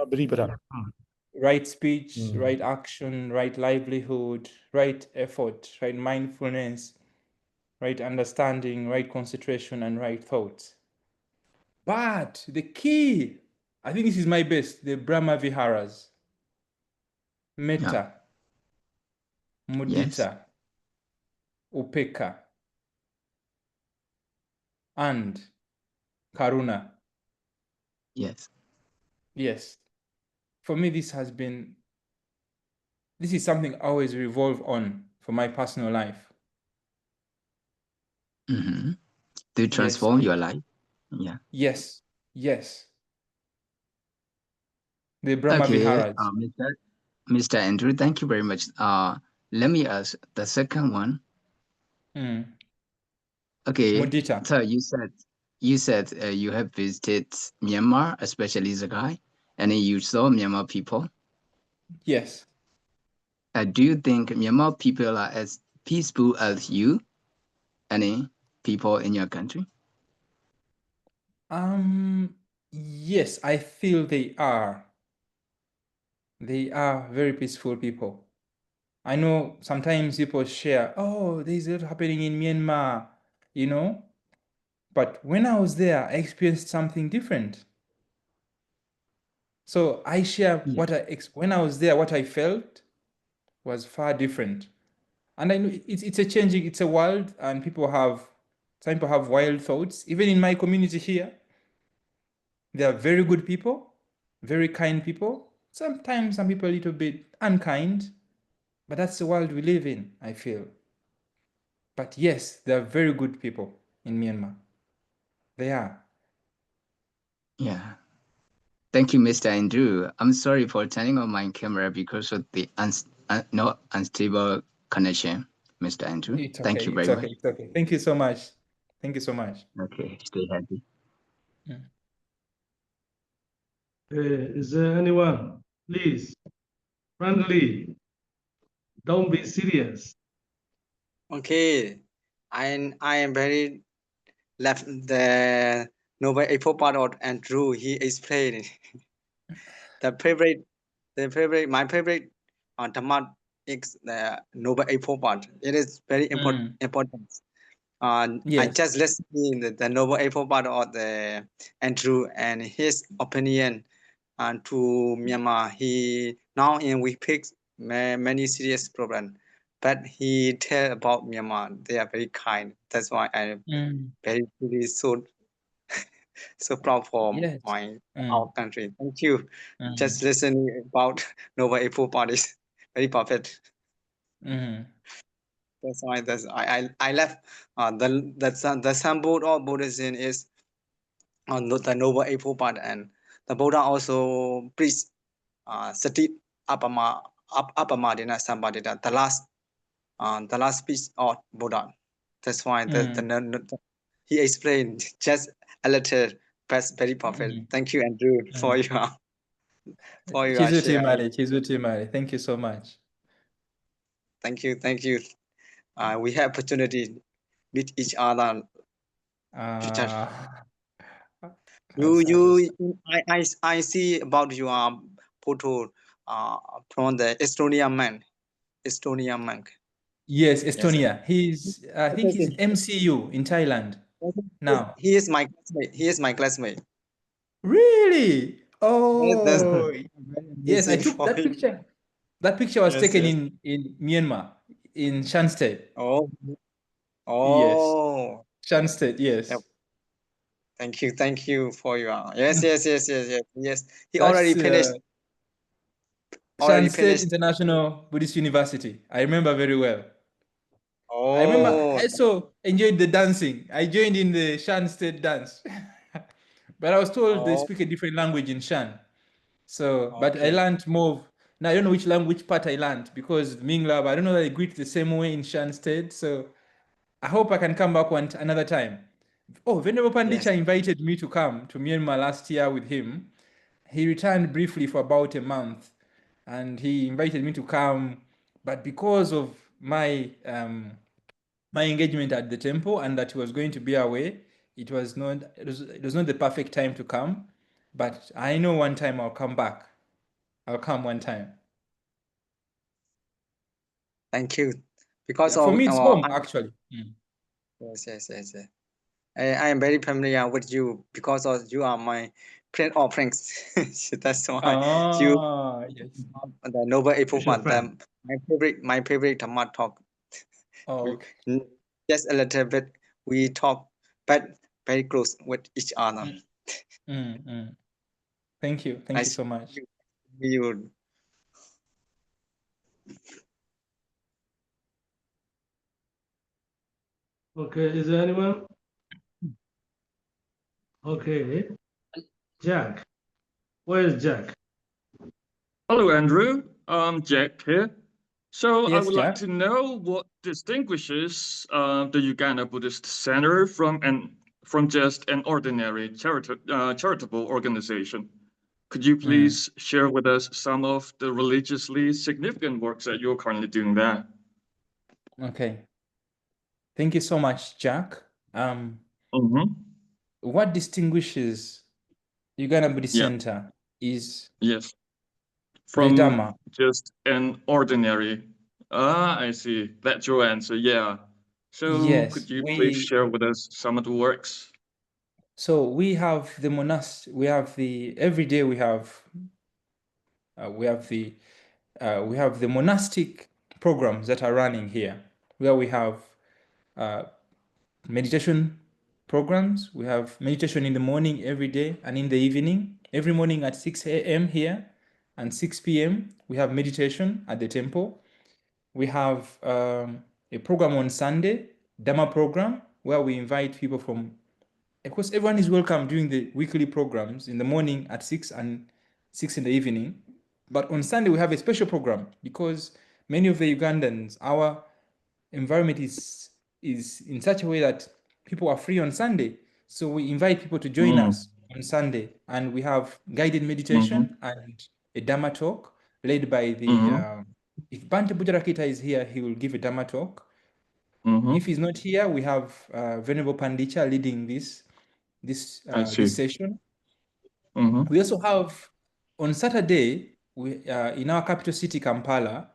Right speech, right action, right livelihood, right effort, right mindfulness, right understanding, right concentration, and right thoughts. But the key, I think this is my best, the Brahma Viharas. Metta, Mudita, Upeka, and Karuna. Yes. Yes. For me, this is something I always revolve on for my personal life. Mm-hmm. To transform your life. Yeah. Yes. The Brahma Viharas. Mr. Andrew, thank you very much. Let me ask the second one. Okay. Mudita. So you said you have visited Myanmar, especially Zagai, and you saw Myanmar people. Yes. Do you think Myanmar people are as peaceful as you, any people in your country? Yes, I feel they are. They are very peaceful people. I know sometimes people share, oh, there's a lot happening in Myanmar, But when I was there, I experienced something different. So I share when I was there, what I felt was far different. And I know it's a world, and some people have wild thoughts. Even in my community here, there are very good people, very kind people. Sometimes some people are a little bit unkind, but that's the world we live in, I feel. But yes, there are very good people in Myanmar. They are. Yeah. Thank you, Mr. Andrew. I'm sorry for turning on my camera because of the not unstable connection, Mr. Andrew. It's Thank okay. you It's very okay. much. It's okay. Thank you so much. Thank you so much. Okay, stay happy. Is there anyone? Please, friendly. Don't be serious. Okay, I am very left the noble apple part of Andrew. He explained my favorite Dhamma is the noble apple part. It is very important. I Yes. just listening the noble apple part of the Andrew and his opinion to Myanmar. He now in we pick many serious problems, but he tell about Myanmar. They are very kind. That's why I very really so proud for Yes. our country. Thank you. Just listening about Noble Apple parties. Very perfect. That's why I left the symbol of Buddhism is on the Noble Apple part, and the Buddha also preached Sati Apamadina Sambadita, the last speech of Buddha. That's why he explained just a little, but very perfect. Thank you, Andrew, for your sharing. Thank you so much. Thank you. We have opportunity meet each other. I see about your photo from the Estonian monk. Yes, Estonia. He's I think he's MCU in Thailand now. He is my classmate. Really? That's Oh, yes, I amazing took for that you. picture. That picture was Yes, taken yes. in Myanmar, in Shanstad. Oh, Yes, oh. Shanstad, yes. Yep. Thank you for your yes. He That's already finished. Shanstad International Buddhist University. I remember very well. I remember Oh, I also enjoyed the dancing. I joined in the Shan State dance. But I was told they speak a different language in Shan. So, but I okay. learned more of, now I don't know which language part I learned because Minglab, I don't know that they greet the same way in Shan State. So I hope I can come back another time. Oh, Venerable Pandicha Yes. invited me to come to Myanmar last year with him. He returned briefly for about a month and he invited me to come. But because of my my engagement at the temple and that he was going to be away, it was not the perfect time to come. But I know one time I'll come back. I'll come one time. Thank you. Because For of me, it's home actually. Yes. I am very familiar with you because of you are my friend or friends. That's why you Yes. the noble apple Your one. friend. My favorite Dhamma talk. Okay. Just a little bit we talk, but very close with each other. Thank you so much. You. Okay, is there anyone? Okay. Jack. Where is Jack? Hello, Andrew. Jack here. So I Yes, would like Jack. to know what distinguishes the Uganda Buddhist Center from just an ordinary charitable organization. Could you please share with us some of the religiously significant works that you're currently doing there? Okay. Thank you so much, Jack. What distinguishes Uganda Buddhist Center is from the Dhamma. just an ordinary. I see. That's your answer. Yeah. So yes, could you please share with us some of the works? So we have the every day we have the monastic programs that are running here, where we have meditation programs. We have meditation in the morning every day and in the evening. Every morning at 6 a.m. here and 6 p.m. we have meditation at the temple. We have a program on Sunday, Dhamma program, where we invite people from of course, everyone is welcome during the weekly programs in the morning at 6 and 6 in the evening. But on Sunday, we have a special program because many of the Ugandans, our environment is in such a way that people are free on Sunday. So we invite people to join us on Sunday, and we have guided meditation and a Dhamma talk led by the, if Bante Bujarakita is here, he will give a Dhamma talk. If he's not here, we have Venerable Pandicha leading this session. We also have on Saturday, in our capital city, Kampala,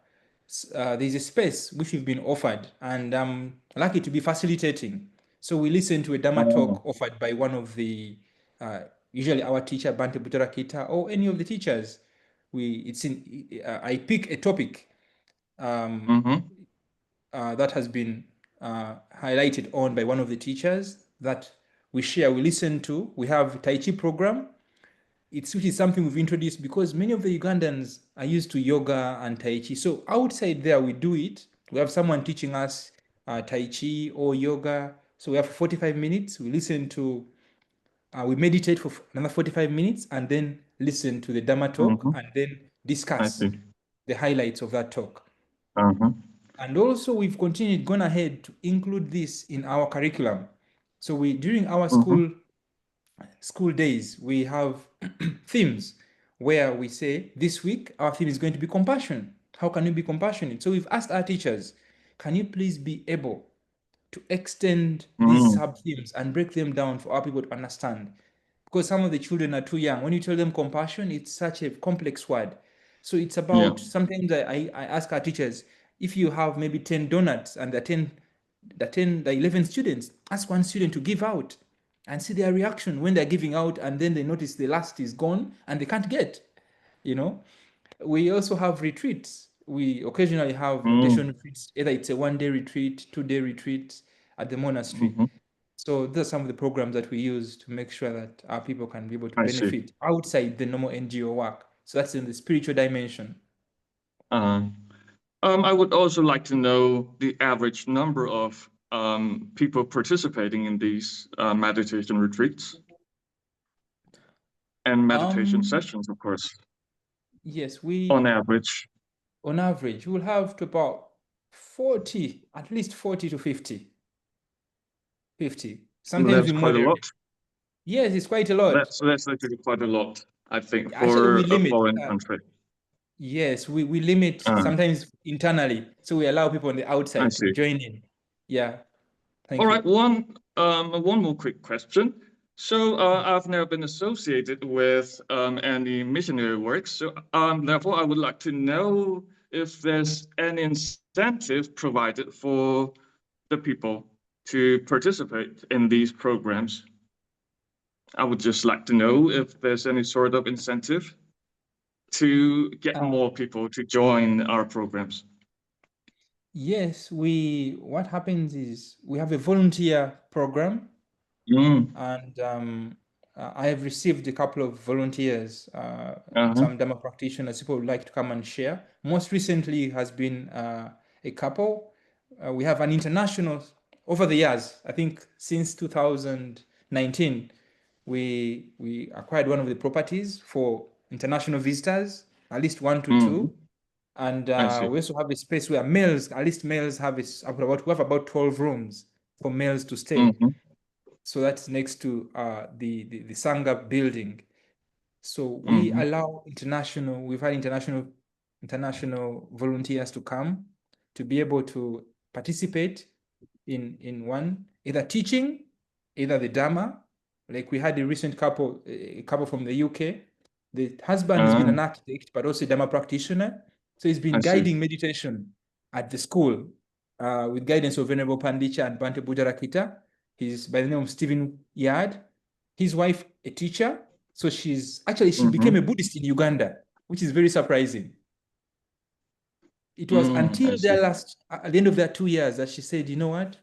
there's a space which we've been offered, and I'm lucky to be facilitating. So we listen to a Dhamma talk offered by one of the, usually our teacher, Bante Bujarakita, or any of the teachers. I pick a topic that has been highlighted on by one of the teachers that we share, we listen to. We have Tai Chi program. Which is something we've introduced because many of the Ugandans are used to yoga and Tai Chi. So outside there, we do it. We have someone teaching us Tai Chi or yoga. So we have 45 minutes. We listen to, we meditate for another 45 minutes and then listen to the Dhamma talk and then discuss the highlights of that talk. And also we've gone ahead to include this in our curriculum. So during our school days, we have themes where we say, this week, our theme is going to be compassion. How can we be compassionate? So we've asked our teachers, can you please be able to extend these sub-themes and break them down for our people to understand? Because some of the children are too young. When you tell them compassion, it's such a complex word. So it's about, sometimes I ask our teachers, if you have maybe 10 donuts and the 11 students, ask one student to give out and see their reaction when they're giving out, and then they notice the last is gone and they can't get, We also have retreats. We occasionally have meditation retreats, either it's a 1-day retreat, 2-day retreat at the monastery. So those are some of the programs that we use to make sure that our people can be able to benefit outside the normal NGO work. So that's in the spiritual dimension. I would also like to know the average number of people participating in these meditation retreats and meditation sessions, of course. Yes, on average. On average, we'll have to about 40, at least 40 to 50. 50. Sometimes that's quite a lot. Yes, it's quite a lot. That's actually quite a lot, I think, Actually, we limit, a foreign country. Yes, we limit sometimes internally, so we allow people on the outside to join in. Yeah. Thank you. All right, one more quick question. So I've never been associated with any missionary work. So therefore, I would like to know if there's any incentive provided for the people to participate in these programs. I would just like to know if there's any sort of incentive to get more people to join our programs. Yes, what happens is we have a volunteer program, and I have received a couple of volunteers, some Dhamma practitioners, people would like to come and share. Most recently has been a couple. We have an international, over the years, I think since 2019, we acquired one of the properties for international visitors, at least 1 to 2. And we also have a space where at least males have we have about 12 rooms for males to stay. So that's next to the Sangha building. So we allow we've had international volunteers to come to be able to participate in one, either teaching, either the Dhamma. Like we had a recent couple from the UK. The husband has been an architect, but also a Dhamma practitioner. So he's been guiding meditation at the school with guidance of Venerable Pandicha and Bante Bujarakita. He's by the name of Stephen Yard. His wife, a teacher. So she became a Buddhist in Uganda, which is very surprising. It was until at the end of their 2 years that she said, you know what?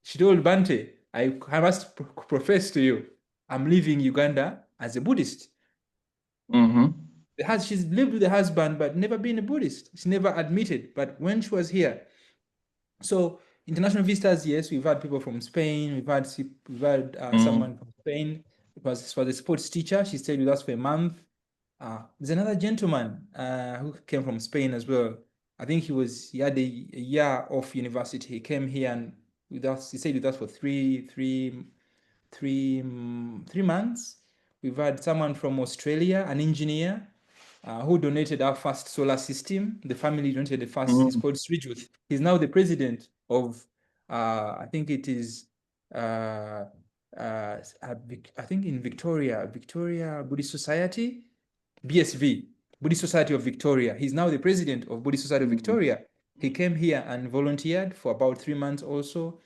She told Bante, I must profess to you, I'm leaving Uganda as a Buddhist. She's lived with the husband, but never been a Buddhist. She never admitted. But when she was here, so international visitors, yes, we've had people from Spain. We've had someone from Spain. It was for the sports teacher. She stayed with us for a month. There's another gentleman who came from Spain as well. I think he had a year off university. He came here and with us. He stayed with us for three months. We've had someone from Australia, an engineer, who donated our first solar system. The family donated the first. It's called Srijuth. He's now the president of, I think it is, I think in Victoria Buddhist Society, BSV, Buddhist Society of Victoria. He's now the president of Buddhist Society of Victoria. He came here and volunteered for about 3 months also.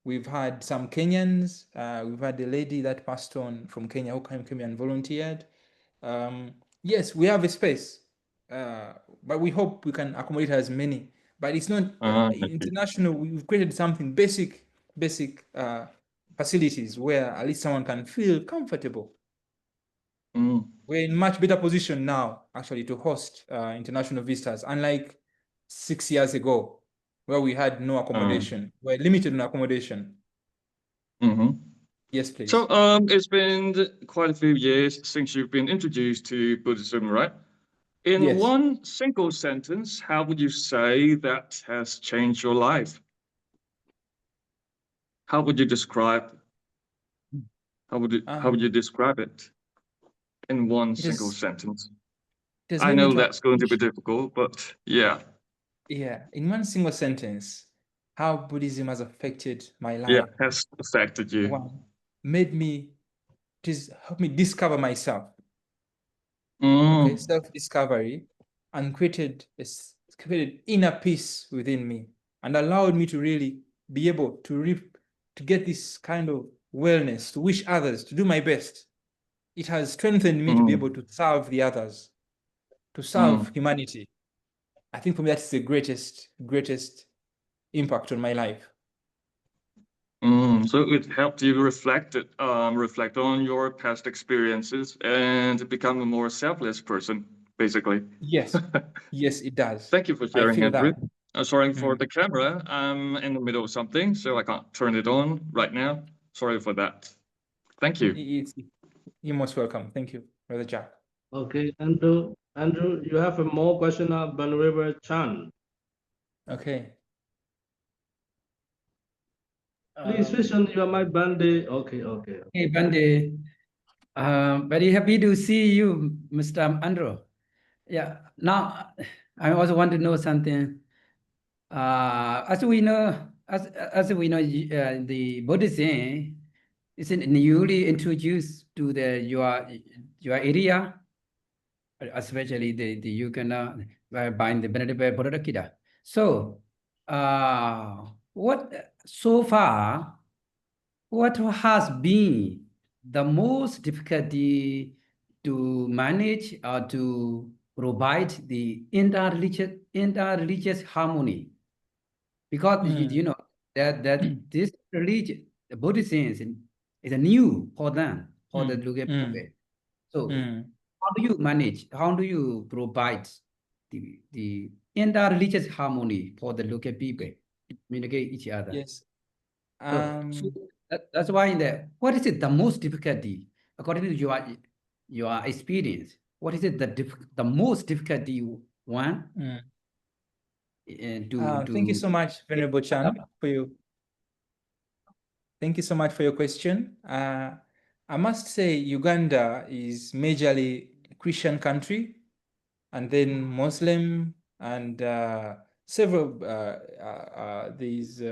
We've had some Kenyans. We've had a lady that passed on from Kenya who came here and volunteered. Yes, we have a space, but we hope we can accommodate as many. But it's not international. We've created something basic facilities where at least someone can feel comfortable. We're in much better position now, actually, to host international visitors, unlike 6 years ago, where we had no accommodation. We're limited in accommodation. Yes, please. So it's been quite a few years since you've been introduced to Buddhism, right? In one single sentence, how would you say that has changed your life? How would you describe? How would you describe it in one single sentence? I know that's going to be difficult, but yeah. Yeah, in one single sentence, how Buddhism has affected my life. Yeah, has affected you. One, helped me discover myself. Okay, self-discovery, and created inner peace within me, and allowed me to really be able to get this kind of wellness, to wish others, to do my best. It has strengthened me to be able to serve the others, to serve humanity. I think for me that's the greatest impact on my life. So it helped you reflect on your past experiences and become a more selfless person, basically. Yes, yes, it does. Thank you for sharing, Andrew. Sorry for the camera. I'm in the middle of something, so I can't turn it on right now. Sorry for that. Thank you. You're most welcome. Thank you, Brother Jack. Okay, Andrew, you have a more question of Venerable Chan. Okay. Please switch on your mic, Bande. Okay. Hey, Bande. Very happy to see you, Mr. Andrew. Yeah. Now, I also want to know something. As we know, the Buddhism is newly introduced to your area, especially the Uganda by the Benedict Buddha. So, what has been the most difficulty to manage or to provide the interreligious harmony? Because you know that this religion, the Buddhism, is a new for them, for the Luge people. So how do you manage? How do you provide the interreligious harmony for the local people, communicate each other? Yes. So that's why what is it the most difficulty according to your experience? What is it the most difficulty one? Thank you so much, Venerable Chan, Thank you so much for your question. I must say Uganda is majorly a Christian country, and then Muslim, and several these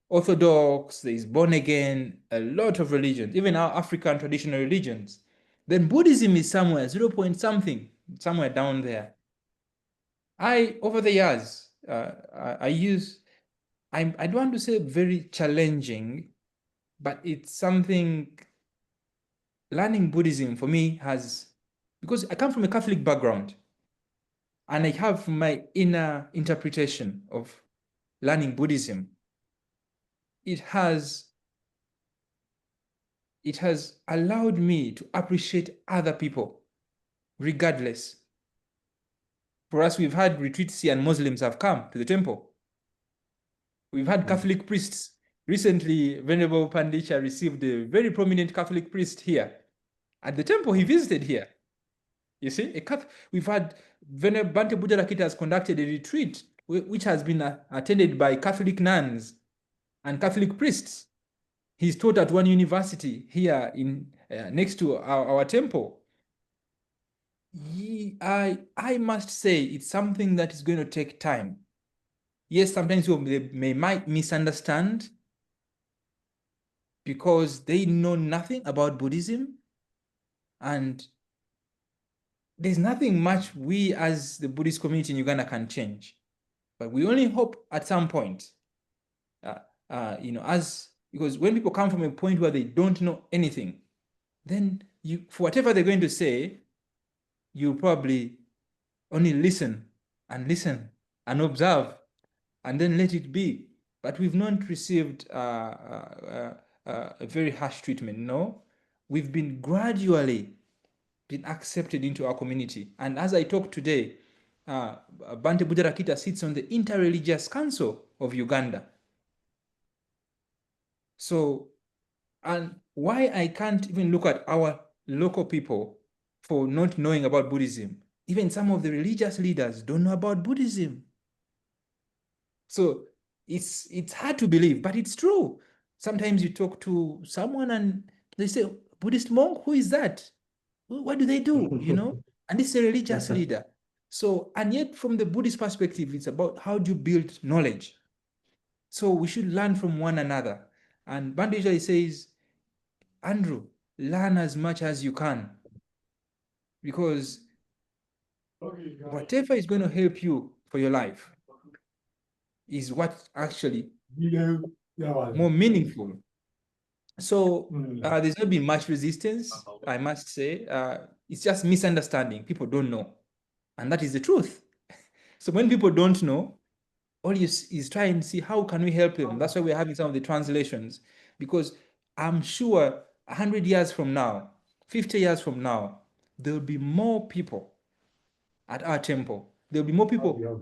Orthodox, there's born again, a lot of religions, even our African traditional religions. Then Buddhism is somewhere 0 point something, somewhere down there. Over the years, I don't want to say very challenging, but it's something. Learning Buddhism for me because I come from a Catholic background, and I have my inner interpretation of learning Buddhism. It has allowed me to appreciate other people, regardless. For us, we've had retreats here, and Muslims have come to the temple. We've had Catholic priests. Recently, Venerable Panditya received a very prominent Catholic priest here at the temple he visited here. You see, we've had Venerable Bante Buddha Rakita has conducted a retreat which has been attended by Catholic nuns and Catholic priests. He's taught at one university here in next to our temple. I must say it's something that is going to take time. Yes, sometimes they might misunderstand because they know nothing about Buddhism, and there's nothing much we as the Buddhist community in Uganda can change. But we only hope at some point, because when people come from a point where they don't know anything, then for whatever they're going to say, you probably only listen and observe and then let it be. But we've not received a very harsh treatment, no. We've been gradually been accepted into our community. And as I talk today, Bante Buddha Rakita sits on the Interreligious Council of Uganda. So, and why I can't even look at our local people for not knowing about Buddhism, even some of the religious leaders don't know about Buddhism. So it's hard to believe, but it's true. Sometimes you talk to someone and they say, Buddhist monk, who is that? What do they do? You know? And this is a religious leader. So, and yet from the Buddhist perspective, it's about how do you build knowledge. So we should learn from one another. And Bante usually says, Andrew, learn as much as you can. Because whatever is going to help you for your life is what actually more meaningful. So there's not been much resistance, I must say. It's just misunderstanding. People don't know. And that is the truth. So when people don't know, all you is try and see how can we help them. That's why we're having some of the translations. Because I'm sure 100 years from now, 50 years from now, there will be more people at our temple. There will be more people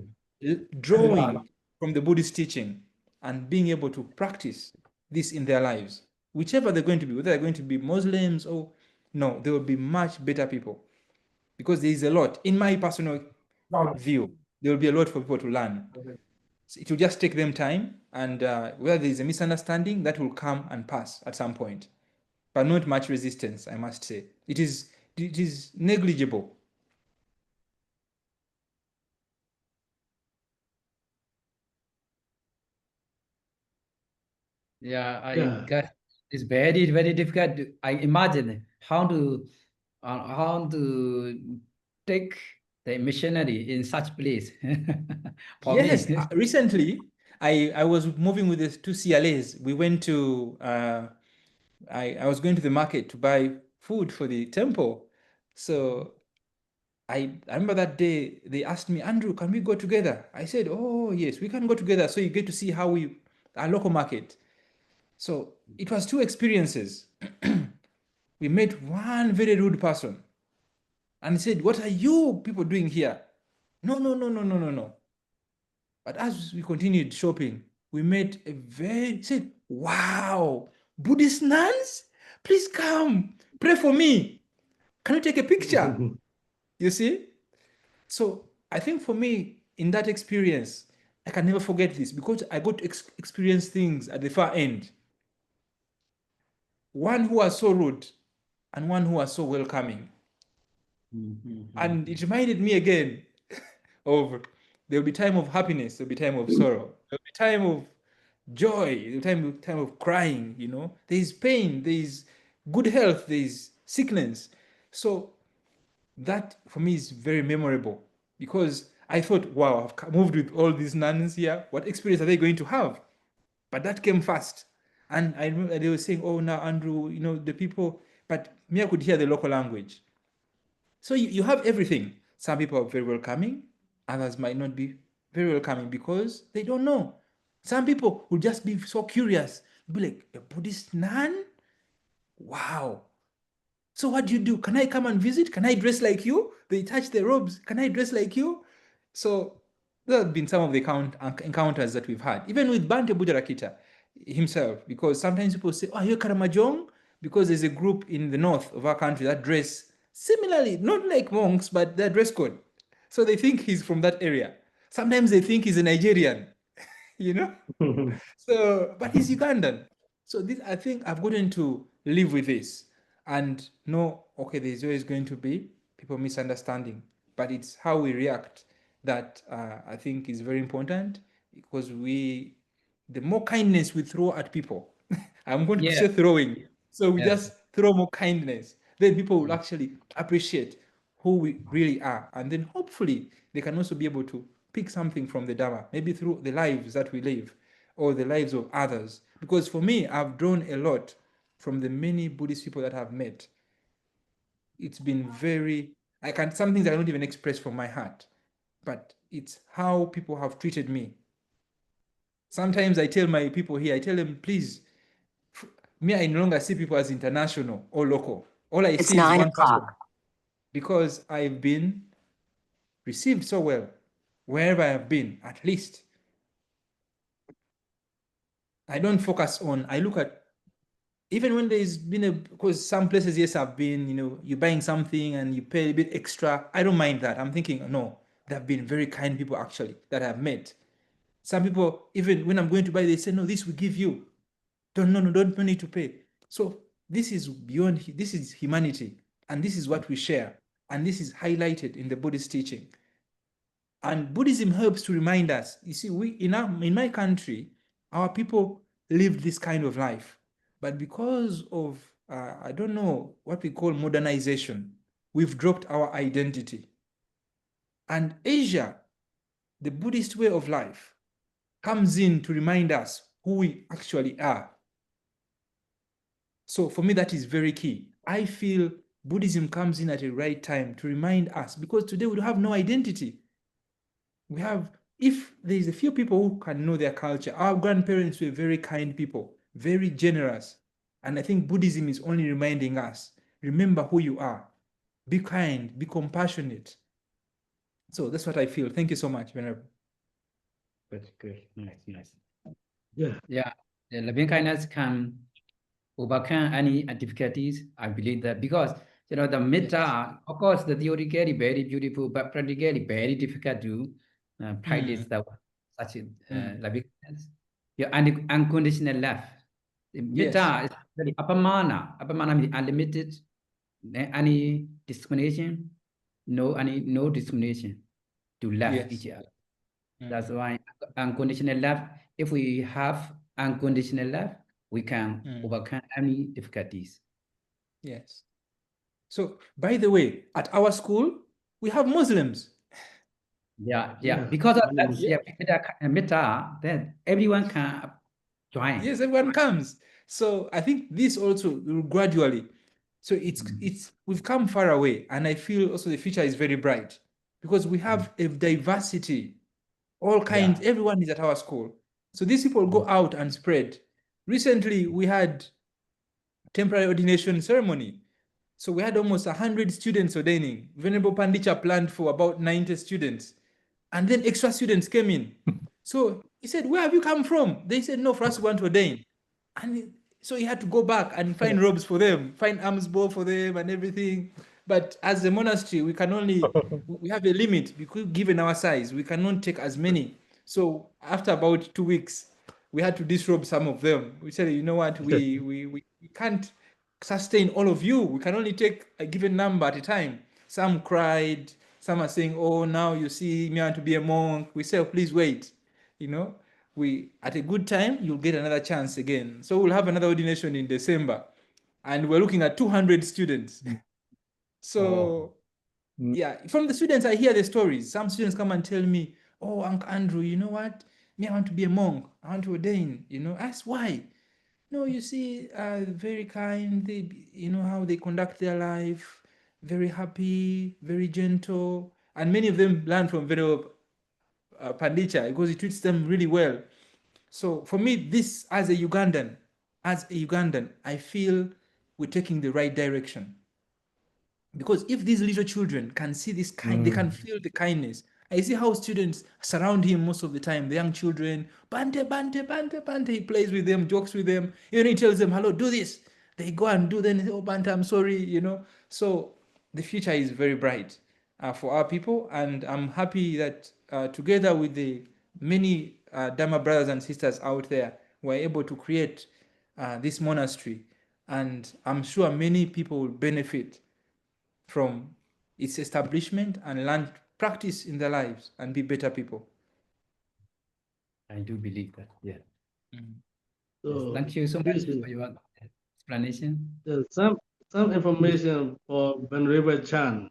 drawing from the Buddhist teaching and being able to practice this in their lives, whichever they're going to be, whether they're going to be Muslims or no, there will be much better people, because there is a lot. In my personal view, there will be a lot for people to learn. So it will just take them time, and where there is a misunderstanding, that will come and pass at some point, but not much resistance, I must say. It is negligible. Yeah, I got it's very, very difficult. I imagine how to take the missionary in such place. For Yes, me. recently I was moving with the two CLAs. We went to I was going to the market to buy food for the temple. So I remember that day they asked me, Andrew, can we go together? I said, oh yes, we can go together. So you get to see how our local market. So it was two experiences. We met one very rude person and he said, what are you people doing here? No. But as we continued shopping, we met said, wow, Buddhist nuns, please come, pray for me. Can you take a picture? You see? So I think for me, in that experience, I can never forget this, because I got to experience things at the far end. One who was so rude and one who was so welcoming. And it reminded me again of there'll be time of happiness, there'll be time of sorrow, there'll be time of joy, there'll be time of crying, you know. There's pain, there's good health, there's sickness. So that for me is very memorable, because I thought, wow, I've moved with all these nuns here. What experience are they going to have? But that came fast. And I remember they were saying, oh, now, Andrew, you know, the people, but me, I could hear the local language. So you have everything. Some people are very welcoming, others might not be very welcoming because they don't know. Some people will just be so curious, be like, a Buddhist nun? Wow. So what do you do? Can I come and visit? Can I dress like you? They touch their robes. Can I dress like you? So There have been some of the encounters that we've had, even with Bante Bujarakita himself, because sometimes people say, oh, you're Karamajong? Because there's a group in the north of our country that dress similarly, not like monks, but their dress code. So they think he's from that area. Sometimes they think he's a Nigerian, you know? So, but he's Ugandan. So this, I think I've gotten to live with this and know, okay, there's always going to be people misunderstanding, but it's how we react that I think is very important, because the more kindness we throw at people, I'm going to say throwing. So we just throw more kindness, then people will actually appreciate who we really are. And then hopefully they can also be able to pick something from the Dharma, maybe through the lives that we live or the lives of others. Because for me, I've drawn a lot from the many Buddhist people that I've met. It's been some things I don't even express from my heart, but it's how people have treated me. Sometimes I tell my people here, I tell them, please, me, I no longer see people as international or local. All I see is one person, because I've been received so well wherever I've been. At least I don't focus on, I look at, even when there's been because some places, yes, I've been, you're buying something and you pay a bit extra. I don't mind that. I'm thinking, no, there have been very kind people actually that I've met. Some people, even when I'm going to buy, they say, no, this we give you. Don't need to pay. So this is beyond, this is humanity, and this is what we share, and this is highlighted in the Buddhist teaching. And Buddhism helps to remind us. You see, in my country, our people lived this kind of life, but because of I don't know what we call modernization, we've dropped our identity. And Asia, the Buddhist way of life, comes in to remind us who we actually are. So for me, that is very key. I feel Buddhism comes in at the right time to remind us, because today we have no identity. We have, if there's a few people who can know their culture, our grandparents were very kind people, very generous. And I think Buddhism is only reminding us, remember who you are, be kind, be compassionate. So that's what I feel. Thank you so much, Venerable. Good. Nice. Yeah. The loving kindness can overcome any difficulties. I believe that, because the metta, of course, the theoretically very beautiful, but practically very difficult to practice such loving kindness. Your unconditional love. The metta is very apamana. Apamana means unlimited. Any discrimination, no discrimination to love each other. That's why unconditional love. If we have unconditional love, we can overcome any difficulties. Yes. So, by the way, at our school, we have Muslims. Yeah. Because of that metta, then everyone can join. Yes, everyone comes. So I think this also gradually. So we've come far away, and I feel also the future is very bright, because we have a diversity, all kinds. Everyone is at our school. So these people go out and spread. Recently, we had temporary ordination ceremony. So we had almost 100 students ordaining. Venerable Pandicha planned for about 90 students. And then extra students came in. So he said, where have you come from? They said, no, for us, we want to ordain. And so he had to go back and find robes for them, find alms bowl for them and everything. But as a monastery, we can only, we have a limit, because given our size, we cannot take as many. So after about 2 weeks, we had to disrobe some of them. We said, you know what, we can't sustain all of you. We can only take a given number at a time. Some cried, some are saying, oh, now you see me want to be a monk. We say, oh, please wait. We at a good time, you'll get another chance again. So we'll have another ordination in December, and we're looking at 200 students. So yeah, from the students, I hear the stories. Some students come and tell me, oh, Uncle Andrew, you know what? Me, I want to be a monk. I want to ordain. Ask why. No, you see, very kind. They, how they conduct their life, very happy, very gentle, and many of them learn from Venerable Pandicha, because he treats them really well. So for me, this as a Ugandan, I feel we're taking the right direction. Because if these little children can see this kind, they can feel the kindness, I see how students surround him most of the time, the young children, Bante, Bante, Bante, Bante. He plays with them, jokes with them. Even he tells them, hello, do this. They go and do, then, oh, Bante, I'm sorry, you know. So the future is very bright for our people. And I'm happy that together with the many Dharma brothers and sisters out there, we're able to create this monastery. And I'm sure many people will benefit from its establishment and learn practice in their lives and be better people. I do believe that. Yeah. So Thank you so much this for your explanation. some information for Venerable Chan.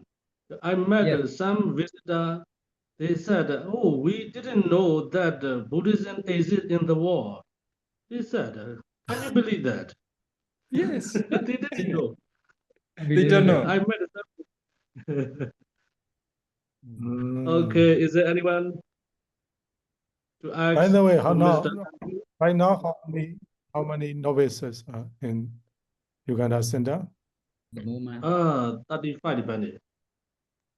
I met Yes. some visitor. They said, "Oh, we didn't know that Buddhism exists in the world." He said, "Can you believe that?" Yes. They didn't know. They don't know. I met some. Okay, is there anyone to ask? By the way, how to now? Mr. Right now, how many novices are in Uganda Center? 35 depending.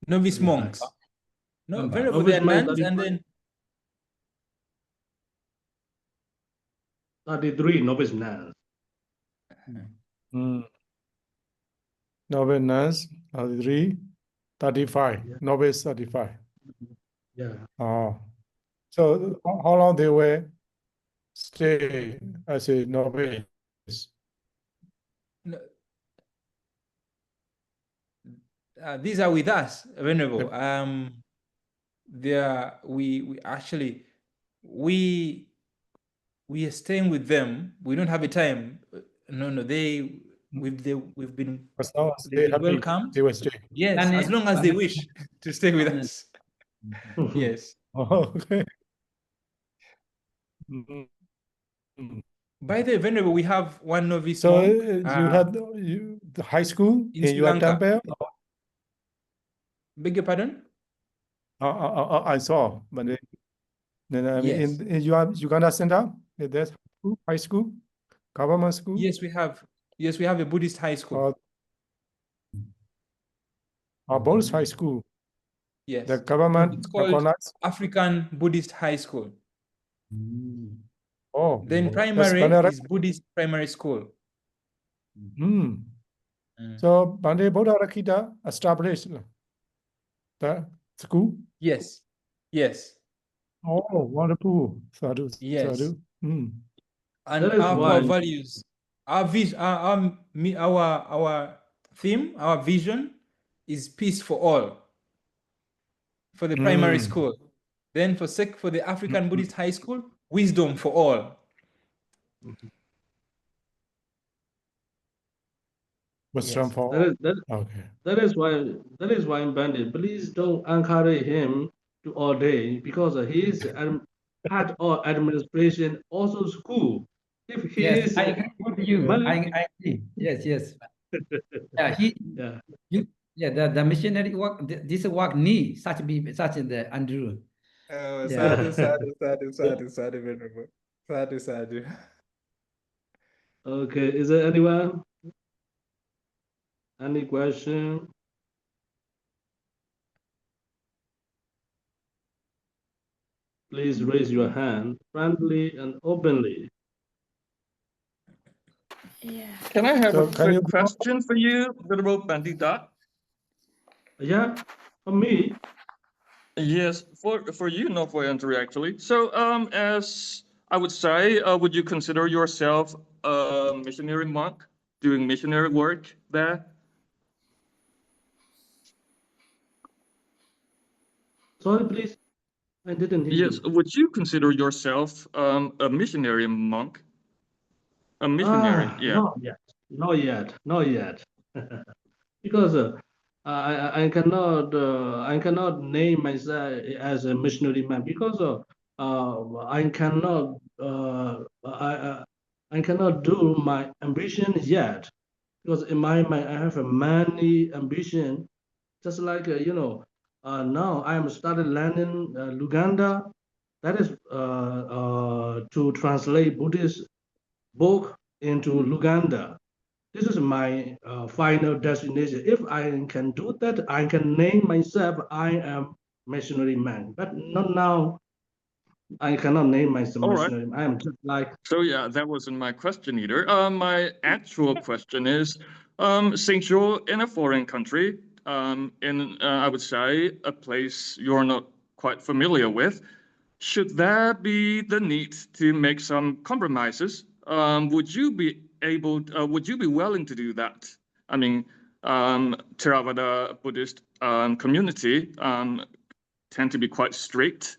Novice monks. No, Venerable, Novice they're monks, nuns, and 35. then 33 novice nuns. Novice nuns, 33, 35, Yeah. novice 35. Yeah. Oh, so how long they will stay as a novice? these are with us, Venerable. They are, we actually we are staying with them. We don't have a time. No, we've been As long as they happy, welcome. they will stay. Yes, as long as they wish to stay with us. Yes. Okay. By the way, Venerable, we have one novice So monk. you had the high school in in Sri your Lanka. temple? Beg your pardon? I saw, but then I mean, Yes. in your Uganda Center, there's high school, government school. Yes, we have. Yes, we have a Buddhist high school. Buddhist high school. Yes. The government It's called recognized. African Buddhist High School. Oh, Then that's primary Bandara. is Buddhist Primary School. So Bande Buddha Rakita established the school. Yes. Yes. Oh, wonderful. Sadhu. Yes. Sadhu. And That is our why- core values, our vision, our theme, our vision is peace for all. For the primary school. Then for the African Buddhist High School, wisdom for all. Wisdom Yes. for That is, okay. that is why I'm Bandit. Please don't encourage him to ordain because he is part of administration, also school. If he Yes, is I agree with you. money- I agree. Yes, yes. Yeah, the missionary work. This work need such the Andrew. Sadhu, Venerable. Sadhu. Okay, is there anyone? Any question? Please raise your hand friendly and openly. Yeah. Can I have So a can you quick question for you, Venerable Pandita? Yeah, for me. Yes, for you, not for Andrew, actually. So, as I would say, would you consider yourself a missionary monk doing missionary work there? Sorry, please. I didn't hear Yes, you. would you consider yourself a missionary monk? A missionary, yeah. Not yet. Because I cannot name myself as a missionary man because I cannot do my ambition yet because in my mind I have a many ambition just like now I am started learning Luganda, that is to translate Buddhist book into Luganda. This is my final destination. If I can do that, I can name myself I am missionary man, but not now. I cannot name myself All right. missionary. I am just like So yeah, that wasn't my question either. My actual question is, since you're in a foreign country, in I would say a place you're not quite familiar with, should there be the need to make some compromises? Would you be able? Would you be willing to do that? I mean, Theravada Buddhist community tend to be quite strict.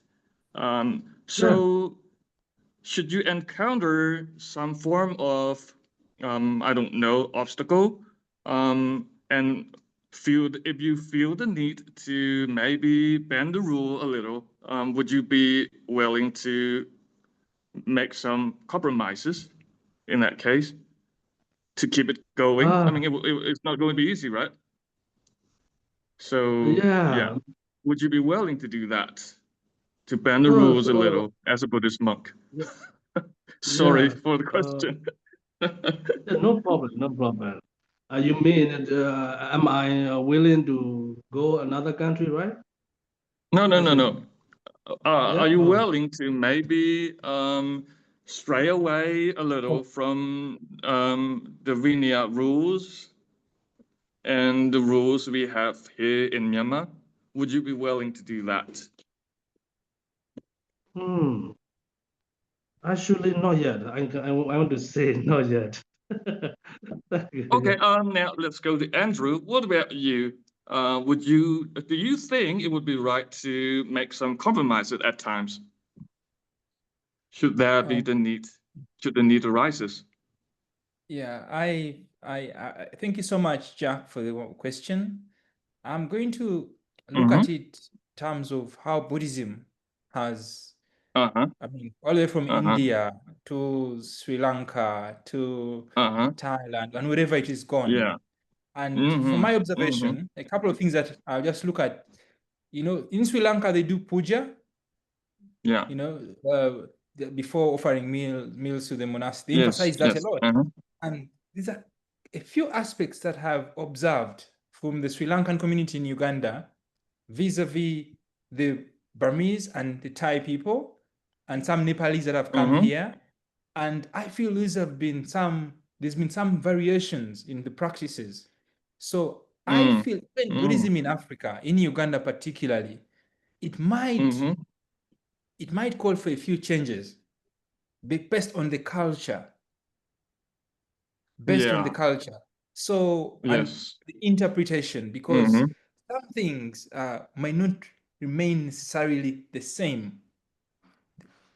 So should you encounter some form of, I don't know, obstacle, and if you feel the need to maybe bend the rule a little, would you be willing to make some compromises in that case to keep it going? I mean, it's not going to be easy, right? So yeah, would you be willing to do that? To bend the rules a little as a Buddhist monk? Sorry for the question. no problem, no problem. You mean, am I willing to go another country, right? No. Are you willing to maybe stray away a little from the Vinaya rules and the rules we have here in Myanmar? Would you be willing to do that? Actually, not yet. I want to say not yet. Okay. Now let's go to Andrew. What about you? Do you think it would be right to make some compromises at times? Should there be the need? Should the need arises? Yeah, I thank you so much, Jack, for the question. I'm going to look at it in terms of how Buddhism has, I mean, all the way from India to Sri Lanka to Thailand and wherever it is gone. Yeah. And from my observation, a couple of things that I'll just look at, you know, in Sri Lanka, they do puja. Yeah. You know, before offering meals to the monastery, they emphasize that a lot. And these are a few aspects that have observed from the Sri Lankan community in Uganda vis-a-vis the Burmese and the Thai people and some Nepalese that have come here. And I feel there's been some variations in the practices. So I feel Buddhism in Africa, in Uganda particularly, it might call for a few changes based on the culture. On the culture. So, and the interpretation, because some things might not remain necessarily the same.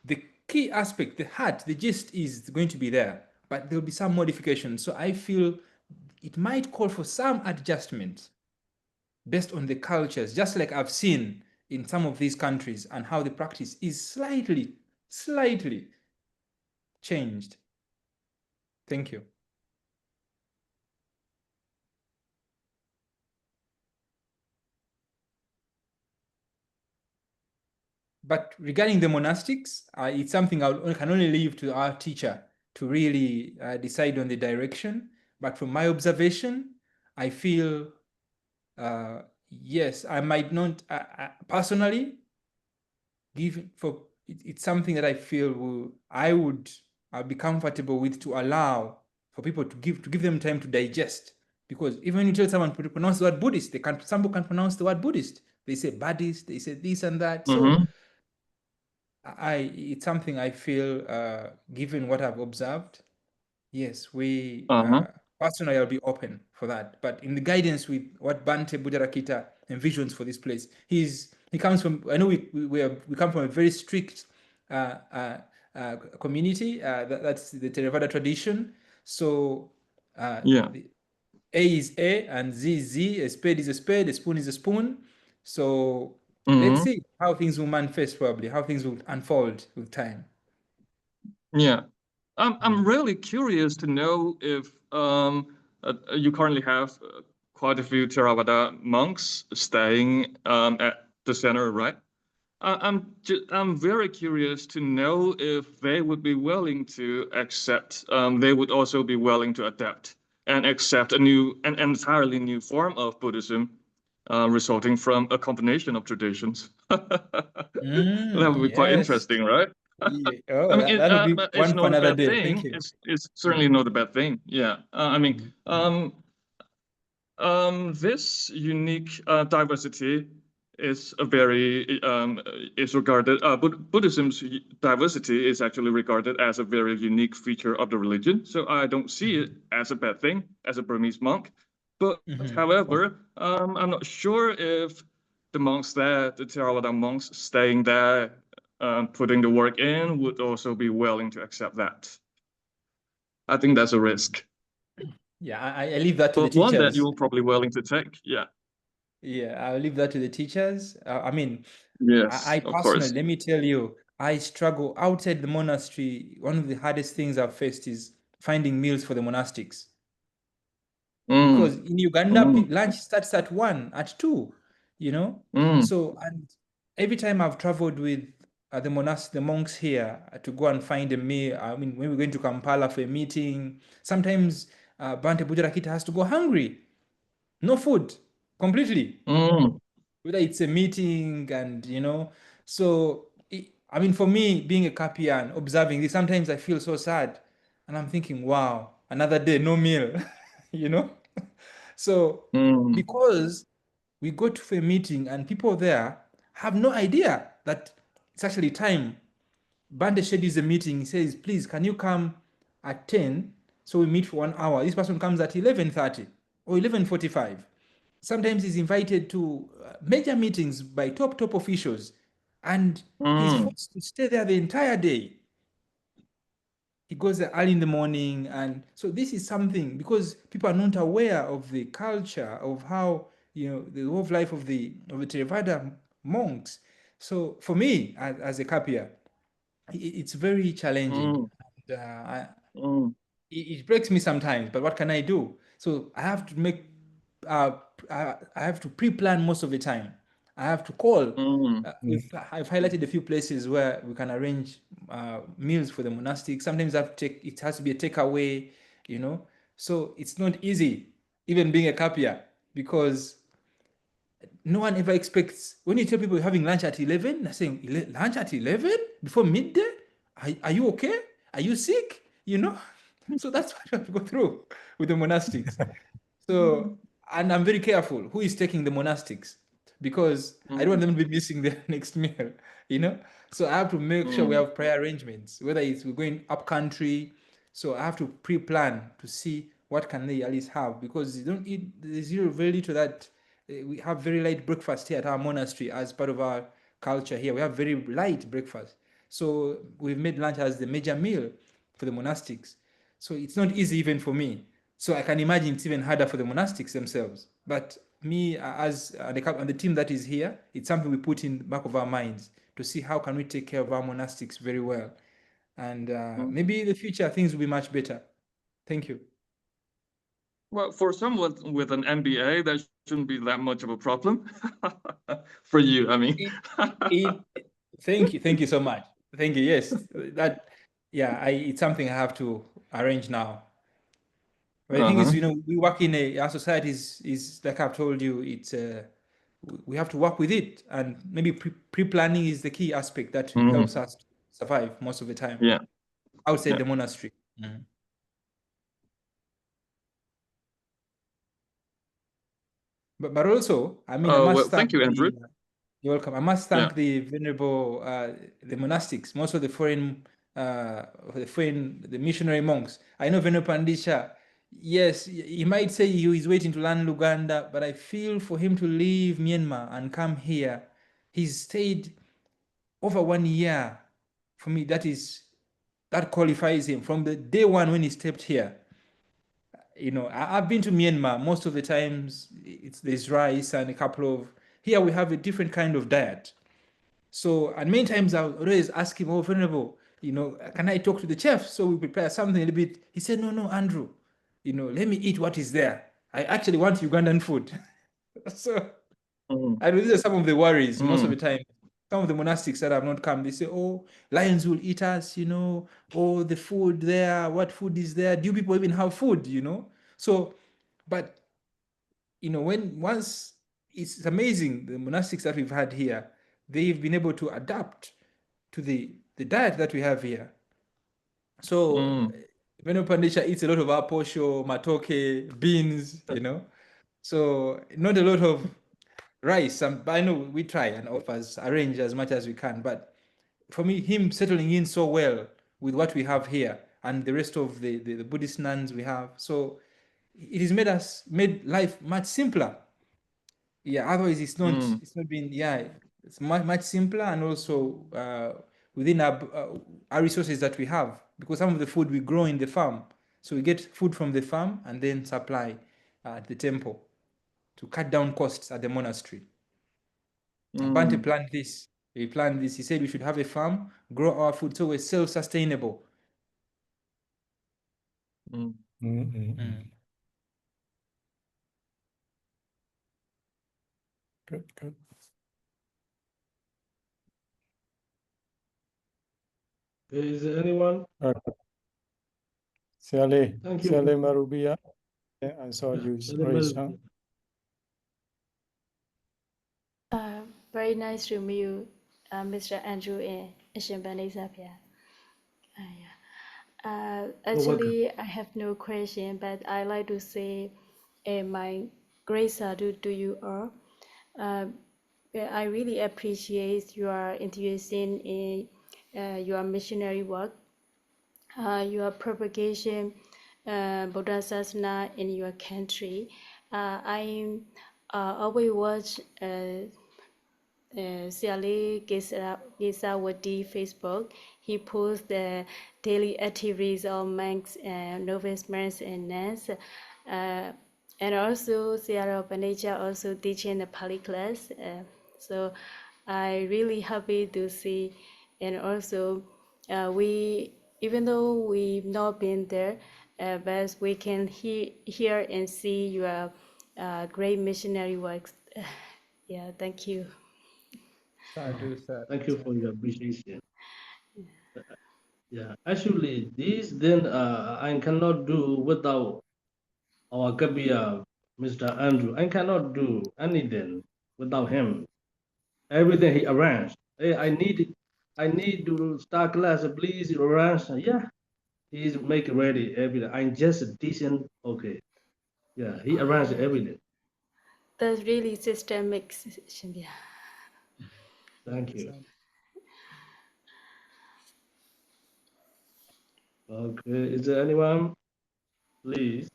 The key aspect, the heart, the gist is going to be there, but there'll be some modification. So I feel it might call for some adjustment based on the cultures, just like I've seen in some of these countries and how the practice is slightly changed. Thank you. But regarding the monastics, it's something I can only leave to our teacher to really decide on the direction. But from my observation, I feel, yes, I might not personally it's something that I feel I'll be comfortable with, to allow for people to give them time to digest. Because even when you tell someone to pronounce the word Buddhist, some people can't pronounce the word Buddhist. They say Buddhist, they say this and that. So it's something I feel, given what I've observed, yes, we personally I'll be open for that. But in the guidance with what Bante Buddharakita envisions for this place, he comes from, I know we come from a very strict community. That's the Theravada tradition. So A is A and Z is Z. A spade is a spade. A spoon is a spoon. So let's see how things will manifest, probably how things will unfold with time. Yeah, I'm really curious to know if you currently have quite a few Theravada monks staying at the center, right? I'm very curious to know if they would be willing to accept. They would also be willing to adapt and accept an entirely new form of Buddhism. resulting from a combination of traditions. That would be quite Yes. interesting, right? Yeah. Oh, I mean, that would be it's one for not a another bad day. Thank thing. you. It's certainly not a bad thing. Yeah. I mean, this unique diversity is a very is regarded. Buddhism's diversity is actually regarded as a very unique feature of the religion. So I don't see it as a bad thing as a Burmese monk. But however, I'm not sure if the monks there, the Theravada monks staying there, putting the work in, would also be willing to accept that. I think that's a risk. Yeah, I leave that to the But one that teachers. you're probably willing to take. Yeah. Yeah, I'll leave that to the teachers. I mean, Yes, I of personally, course. let me tell you, I struggle outside the monastery. One of the hardest things I've faced is finding meals for the monastics. Because in Uganda, lunch starts at 1, at 2, you know? So, and every time I've traveled with the monks here to go and find a meal, I mean, when we're going to Kampala for a meeting, sometimes Bante Bujarakita has to go hungry. No food, completely. Whether it's a meeting and, you know, so, I mean, for me, being a Kapian, observing this, sometimes I feel so sad. And I'm thinking, wow, another day, no meal, you know? So, because we go to a meeting and people there have no idea that it's actually time. Bande schedules a meeting. He says, please, can you come at 10? So we meet for 1 hour. This person comes at 11:30 or 11:45. Sometimes he's invited to major meetings by top officials, and he's forced to stay there the entire day. He goes there early in the morning, and so this is something, because people are not aware of the culture of how, you know, the way of life of the Theravada monks. So for me, as a Kapia, it's very challenging. And, it breaks me sometimes, but what can I do? So I have to make I have to pre-plan most of the time. I have to call. I've highlighted a few places where we can arrange meals for the monastic. Sometimes it has to be a takeaway, you know. So it's not easy, even being a Kapia, because no one ever expects, when you tell people you're having lunch at 11, they're saying, lunch at 11 before midday? Are you okay? Are you sick? You know? So that's what you have to go through with the monastics. So, and I'm very careful who is taking the monastics, because I don't want them to be missing their next meal, you know? So I have to make sure we have prior arrangements, whether it's we're going up country. So I have to pre-plan to see what can they at least have, because you don't eat, there's very little that we have very light breakfast here at our monastery as part of our culture here. We have very light breakfast. So we've made lunch as the major meal for the monastics. So it's not easy even for me. So I can imagine it's even harder for the monastics themselves. But me, and the team that is here, it's something we put in the back of our minds to see how can we take care of our monastics very well. And maybe in the future, things will be much better. Thank you. Well, for someone with an MBA, that shouldn't be that much of a problem. For you, I mean. Thank you so much. Thank you. Yes, it's something I have to arrange now. But the thing is, you know, we work in our society is like I've told you, it's we have to work with it, and maybe pre-planning is the key aspect that helps us survive most of the time. Yeah. Outside the monastery. But also, I mean, I must thank you, Andrew. You're welcome. I must thank the venerable the monastics, most of the the missionary monks. I know Venerable Pandisha. Yes, he might say he's waiting to learn Luganda, but I feel for him to leave Myanmar and come here. He's stayed over 1 year. For me, that qualifies him from the day one when he stepped here. You know, I've been to Myanmar. Most of the times there's rice and a couple of, here we have a different kind of diet. So, and many times I would always ask him, oh, Venerable, you know, can I talk to the chef? So we prepare something a little bit. He said, no, Andrew, you know, let me eat what is there. I actually want Ugandan food. So, and these are some of the worries most of the time. Some of the monastics that have not come, they say, oh, lions will eat us, you know, oh, the food there, what food is there? Do people even have food, you know? So, but, you know, once it's amazing, the monastics that we've had here, they've been able to adapt to the diet that we have here. So Venu Pandisha eats a lot of aposho, matoke, beans, you know. So not a lot of rice. But I know we try and offers arrange as much as we can. But for me, him settling in so well with what we have here and the rest of the Buddhist nuns we have, so it has made life much simpler. Yeah, otherwise it's not been, yeah, it's much simpler, and also within our resources that we have, because some of the food we grow in the farm, so we get food from the farm and then supply at the temple to cut down costs at the monastery. Bante planned this. He planned this. He said we should have a farm, grow our food, so we're self-sustainable. Good, good. Is there anyone? Sally, Thank you. Sally Marubia. Yeah, I saw you raise hand. Very nice to meet you, Mr. Andrew and Ishambanisa. Actually, I have no question, but I like to say my great salute to you all. I really appreciate your enthusiasm in your missionary work, your propagation Buddha Sasana in your country. I always watch Siale Gesawati Facebook. He posts the daily activities of monks and novice monks and nuns. And also Siara Paneja also teaching the Pali class. So I really happy to see. And also even though we've not been there, but we can hear and see your great missionary works. Yeah, thank you. Thank you for your appreciation. Yeah, actually, this then I cannot do without our Kabia, Mr. Andrew. I cannot do anything without him. Everything he arranged. Hey, I need to start class. Please arrange. Yeah, he's make ready everything. I'm just a decent. Okay. Yeah, he arranged everything. That's really systemic. Yeah. Thank you. Okay, is there anyone? Please.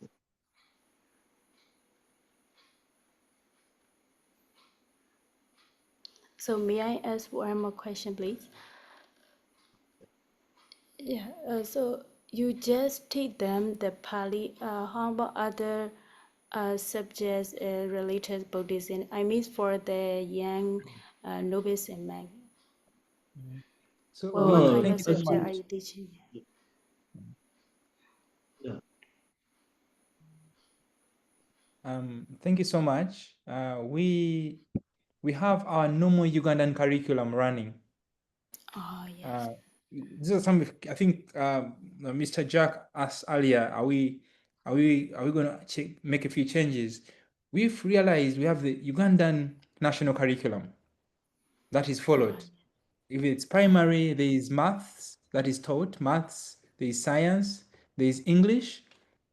So may I ask one more question, please? Yeah. So you just teach them the Pali. How about other subjects related Buddhism? I mean, for the young novice and monk. So What kind thank of you so subject are much. you teaching? Yeah. Thank you so much. We have our normal Ugandan curriculum running. Oh, yes. These are some. I think Mr. Jack asked earlier. Are we going to make a few changes? We've realized we have the Ugandan national curriculum that is followed. If it's primary, there is maths that is taught. Maths. There is science. There is English.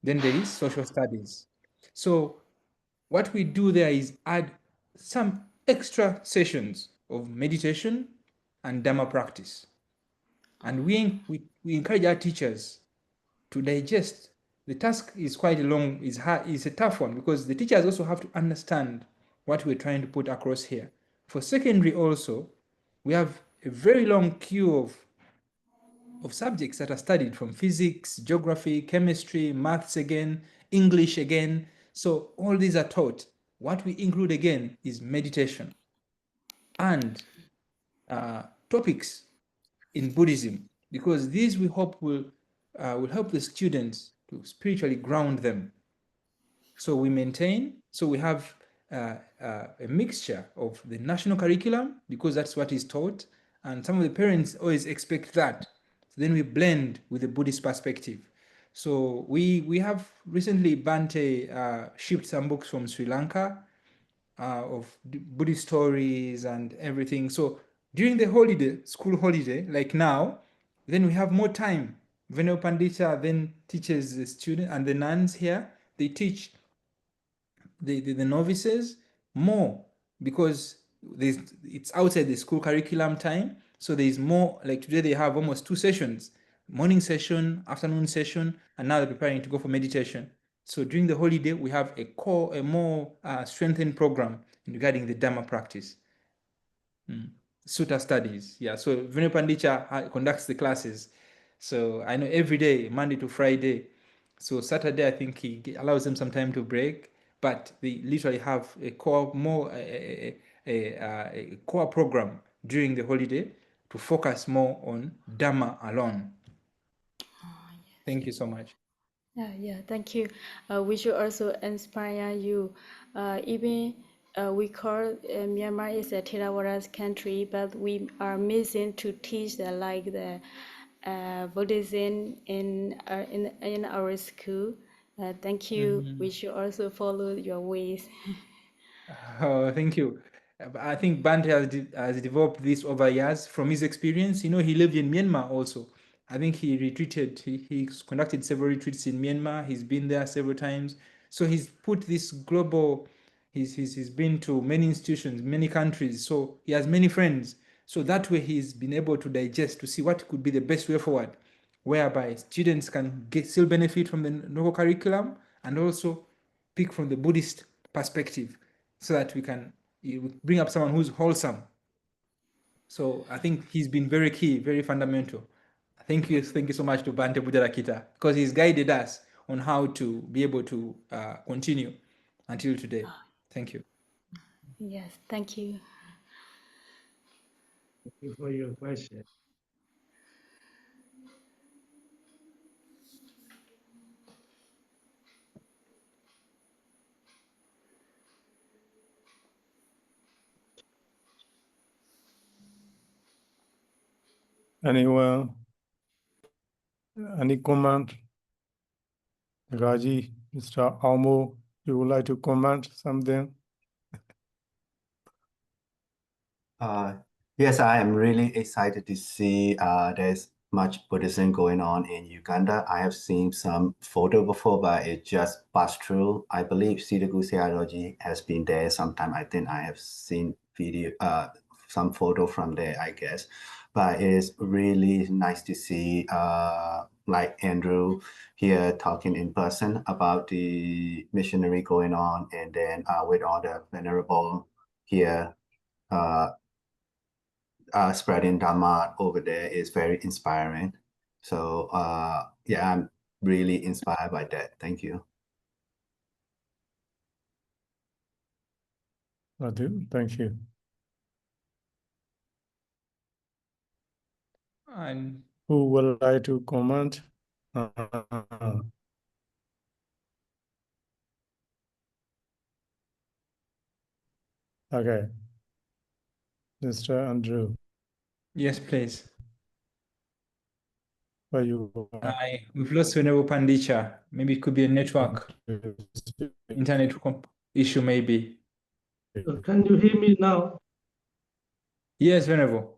Then there is social studies. So what we do there is add some extra sessions of meditation and Dhamma practice. And we encourage our teachers to digest. The task is quite long, is hard, is a tough one, because the teachers also have to understand what we're trying to put across here. For secondary also, we have a very long queue of subjects that are studied, from physics, geography, chemistry, maths again, English again. So all these are taught. What we include again is meditation and topics in Buddhism, because these we hope will help the students to spiritually ground them. So we have a mixture of the national curriculum, because that's what is taught, and some of the parents always expect that. So then we blend with the Buddhist perspective. So we have recently Bante shipped some books from Sri Lanka, Buddhist stories and everything. So during the holiday, school holiday, like now, then we have more time. Venerable Pandita then teaches the student and the nuns here, they teach the novices more because it's outside the school curriculum time. So there's more, like today they have almost 2 sessions, morning session, afternoon session, and now they're preparing to go for meditation. So during the holiday, we have a more strengthened program regarding the Dharma practice. Sutta studies, yeah. So Venerable Pandita conducts the classes. So I know every day, Monday to Friday. So Saturday, I think he allows them some time to break, but they literally have a core a core program during the holiday to focus more on Dhamma alone. Thank you so much. Yeah, thank you. We should also inspire you. Even we call Myanmar is a Theravada country, but we are missing to teach the Buddhism in our school. Thank you. We should also follow your ways. Oh, thank you. I think Bante has developed this over years from his experience. You know, he lived in Myanmar also. I think he retreated. He's conducted several retreats in Myanmar. He's been there several times. So he's put this global. He's been to many institutions, many countries. So he has many friends. So that way he's been able to digest to see what could be the best way forward, whereby students can still benefit from the local curriculum and also pick from the Buddhist perspective, so that we can bring up someone who's wholesome. So I think he's been very key, very fundamental. Thank you so much to Bante Buddharakita, because he's guided us on how to be able to continue until today. Thank you. Yes, thank you. Thank you for your question. Anyone? Any comment? Raji, Mr. Almo, you would like to comment something? Yes, I am really excited to see there's much Buddhism going on in Uganda. I have seen some photo before, but it just passed through. I believe Sidagu Searoji has been there sometime. I think I have seen video, some photo from there, I guess. But it is really nice to see like Andrew here talking in person about the missionary going on, and then with all the venerable here spreading Dharma over there is very inspiring. So yeah, I'm really inspired by that. Thank you. Thank you. And who would like to comment? Okay. Mr. Andrew. Yes, please. Where you we've lost Venerable Pandicha. Maybe it could be a network, internet issue, maybe. Can you hear me now? Yes, Venerable.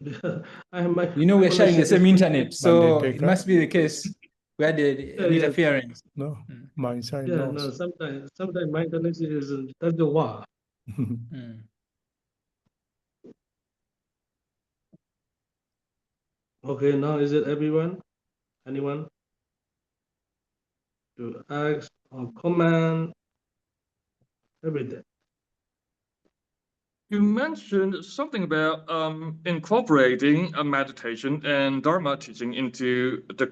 You know, we're sharing the same internet, so it must be the case where the interference. No, my side yeah, no, sometimes my internet is that's the why. Okay, now is it everyone? Anyone? To ask or comment? Everything. You mentioned something about incorporating a meditation and Dharma teaching into the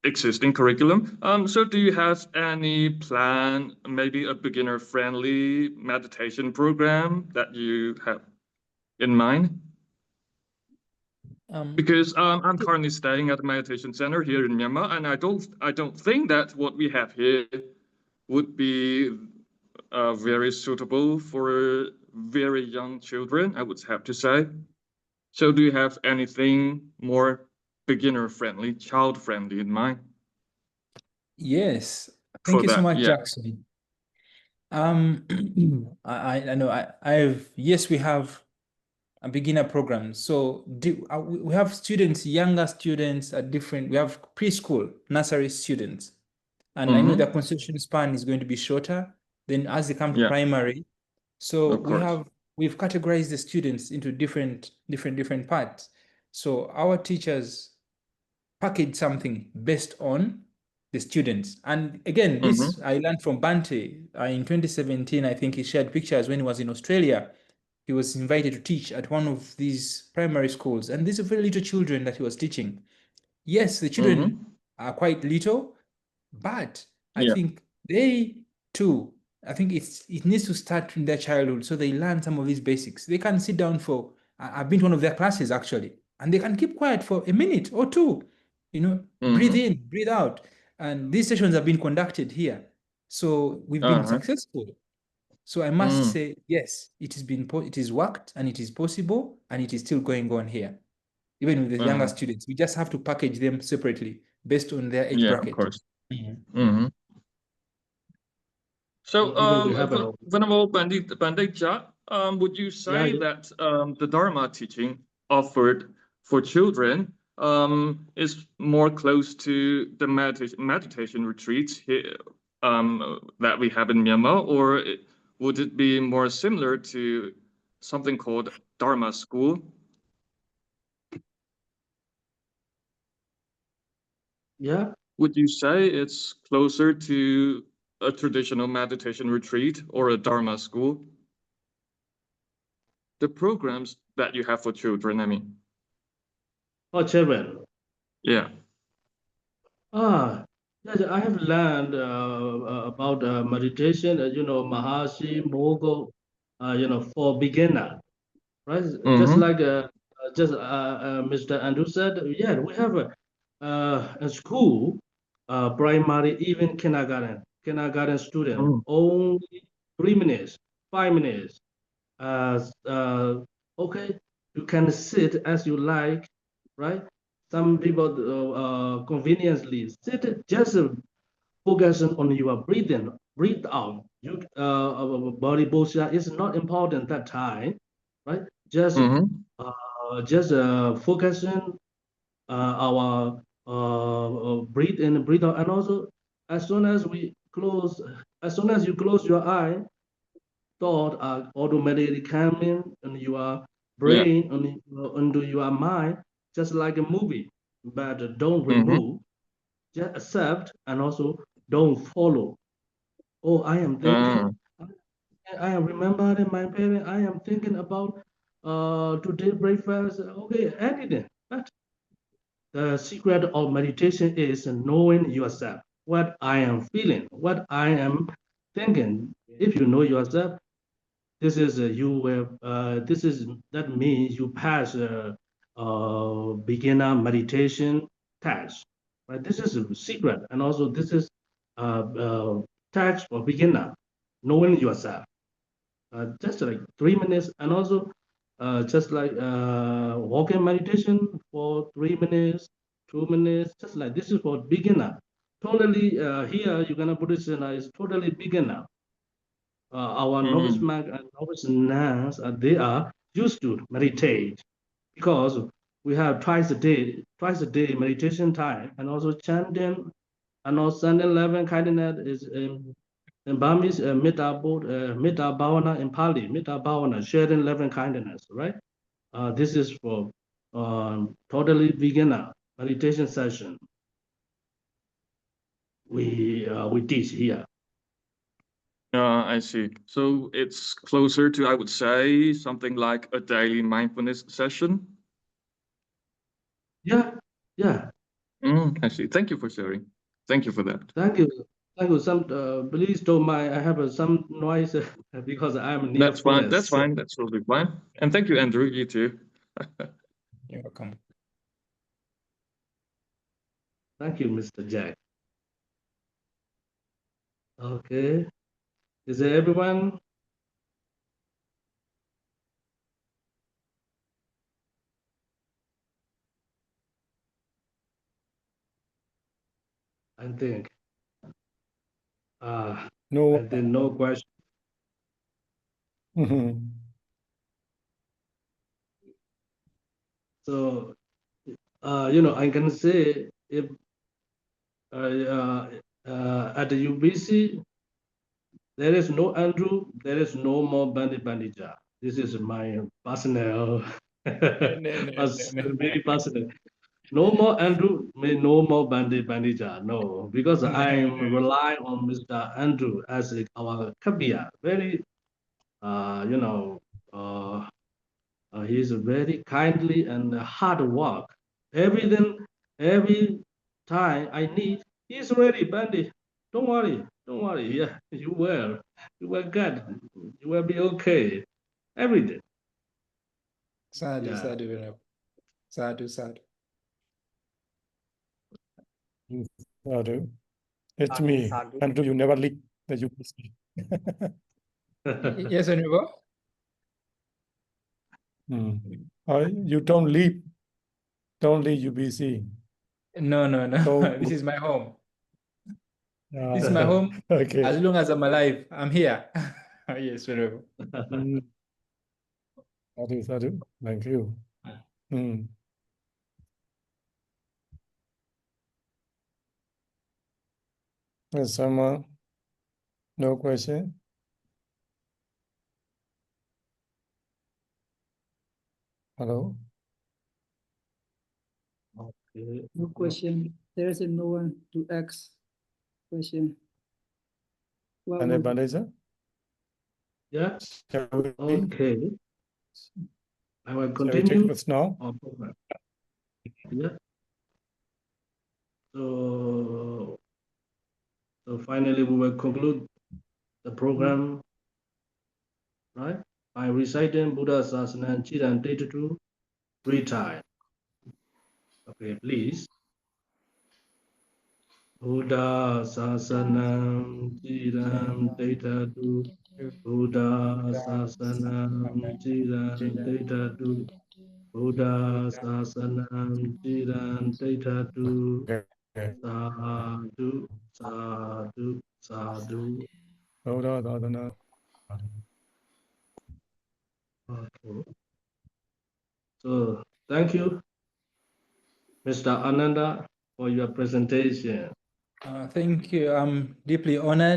existing curriculum. So do you have any plan, maybe a beginner-friendly meditation program that you have in mind? Because I'm currently staying at a meditation center here in Myanmar, and I don't think that what we have here would be very suitable for very young children, I would have to say. So do you have anything more beginner-friendly, child-friendly in mind? Yes, thank you so much, Jackson. I know yes, we have a beginner program. So we have students, younger students at different, we have preschool, nursery students. And I know their concentration span is going to be shorter than as they come to primary. So we've categorized the students into different parts. So our teachers package something based on the students. And again, this I learned from Bante in 2017. I think he shared pictures when he was in Australia. He was invited to teach at one of these primary schools, and these are very little children that he was teaching. Yes, the children are quite little, but I think they too, I think it needs to start in their childhood so they learn some of these basics. They can sit down for, I've been to one of their classes actually, and they can keep quiet for a minute or two, breathe in, breathe out. And these sessions have been conducted here. So we've been successful. So I must say, yes, it is worked and it is possible and it is still going on here. Even with the younger students, we just have to package them separately based on their age bracket. Of course. So, Venerable Pandit Jha, would you say that the Dharma teaching offered for children is more close to the meditation retreats here, that we have in Myanmar, or would it be more similar to something called Dharma school? Yeah. Would you say it's closer to a traditional meditation retreat or a Dharma school? The programs that you have for children, I mean. For children. Yeah. Yes, I have learned about meditation, Mahasi, Mogo, for beginner, right? Just like Mr. Andrew said, yeah, we have a school, primary, even kindergarten student, only 3 minutes, 5 minutes. Okay, you can sit as you like, right? Some people conveniently sit, just focusing on your breathing, breathe out. Body posture is not important that time, right? Just focusing our breathe in, breathe out, and also as soon as you close your eye, thought are automatically coming in your brain, into your mind, just like a movie. But don't remove, just accept, and also don't follow. Oh, I am thinking, I am remembering my parents, I am thinking about today breakfast. Okay, editing. But the secret of meditation is knowing yourself, what I am feeling, what I am thinking. If you know yourself, this is that means you pass a beginner meditation test, right? This is a secret, and also this is a test for beginner, knowing yourself. Just like 3 minutes, and also just like walking meditation for 3 minutes, 2 minutes, just like this is for beginner. Totally here, Uganda Buddhist Center is totally beginner. Our novice monk and novice nuns, they are used to meditate because we have twice a day meditation time, and also chanting, and also Sunday 11 kindness is in Burmese, Metta Bhavana in Pali, Metta Bhavana, sharing 11 kindness, right? This is for totally beginner meditation session. We teach here. I see. So it's closer to, I would say, something like a daily mindfulness session. Yeah. I see. Thank you for sharing. Thank you for that. Thank you. Some please don't mind. I have some noise because I'm near. That's fine. That's fine. That's totally fine. And thank you, Andrew. You too. You're welcome. Thank you, Mr. Jack. Okay. Is there everyone? I think. No. I think no question. Mhm. So, I can say if at the UBC, there is no Andrew, there is no more Bandija. This is my personal, very personal. No more Andrew, no more Bandija. No, because I'm relying on Mr. Andrew as our Kabia. Very, uh, you know, uh, he's very kindly and hard work. Every time I need, he's ready, Bandy. Don't worry, don't worry. Yeah, you will good. You will be okay. Every day. Sadhu, Yeah. sadhu, Venerable. Sadhu, sadhu. Sadhu. It's Sadhu, me. sadhu. Until you never leave the UBC. Yes, Venerable. You don't leave UBC. No, no, no. So This is my home. This is my home. okay. As long as I'm alive, I'm here. Yes, Venerable. Sadhu, sadhu. Thank you. There's someone? No question? Hello? Okay. No question. There is no one to ask question. And the Bandeza? Yeah. Shall we, Okay. I will shall we take continue. this now? Yeah. So finally, we will conclude the program, right? By reciting Buddha Sasana Chiran Tetatu 3 times. Okay, please. Buddha Sasanam Chiran Tetatu. Buddha Sasanam Chiran Tetatu. Buddha Sasanam Chiran Tetatu. Okay. Sadhu, sadhu, sadhu. Buddha Sadhana. Okay. So thank you, Mr. Ananda, for your presentation. Thank you. I'm deeply honored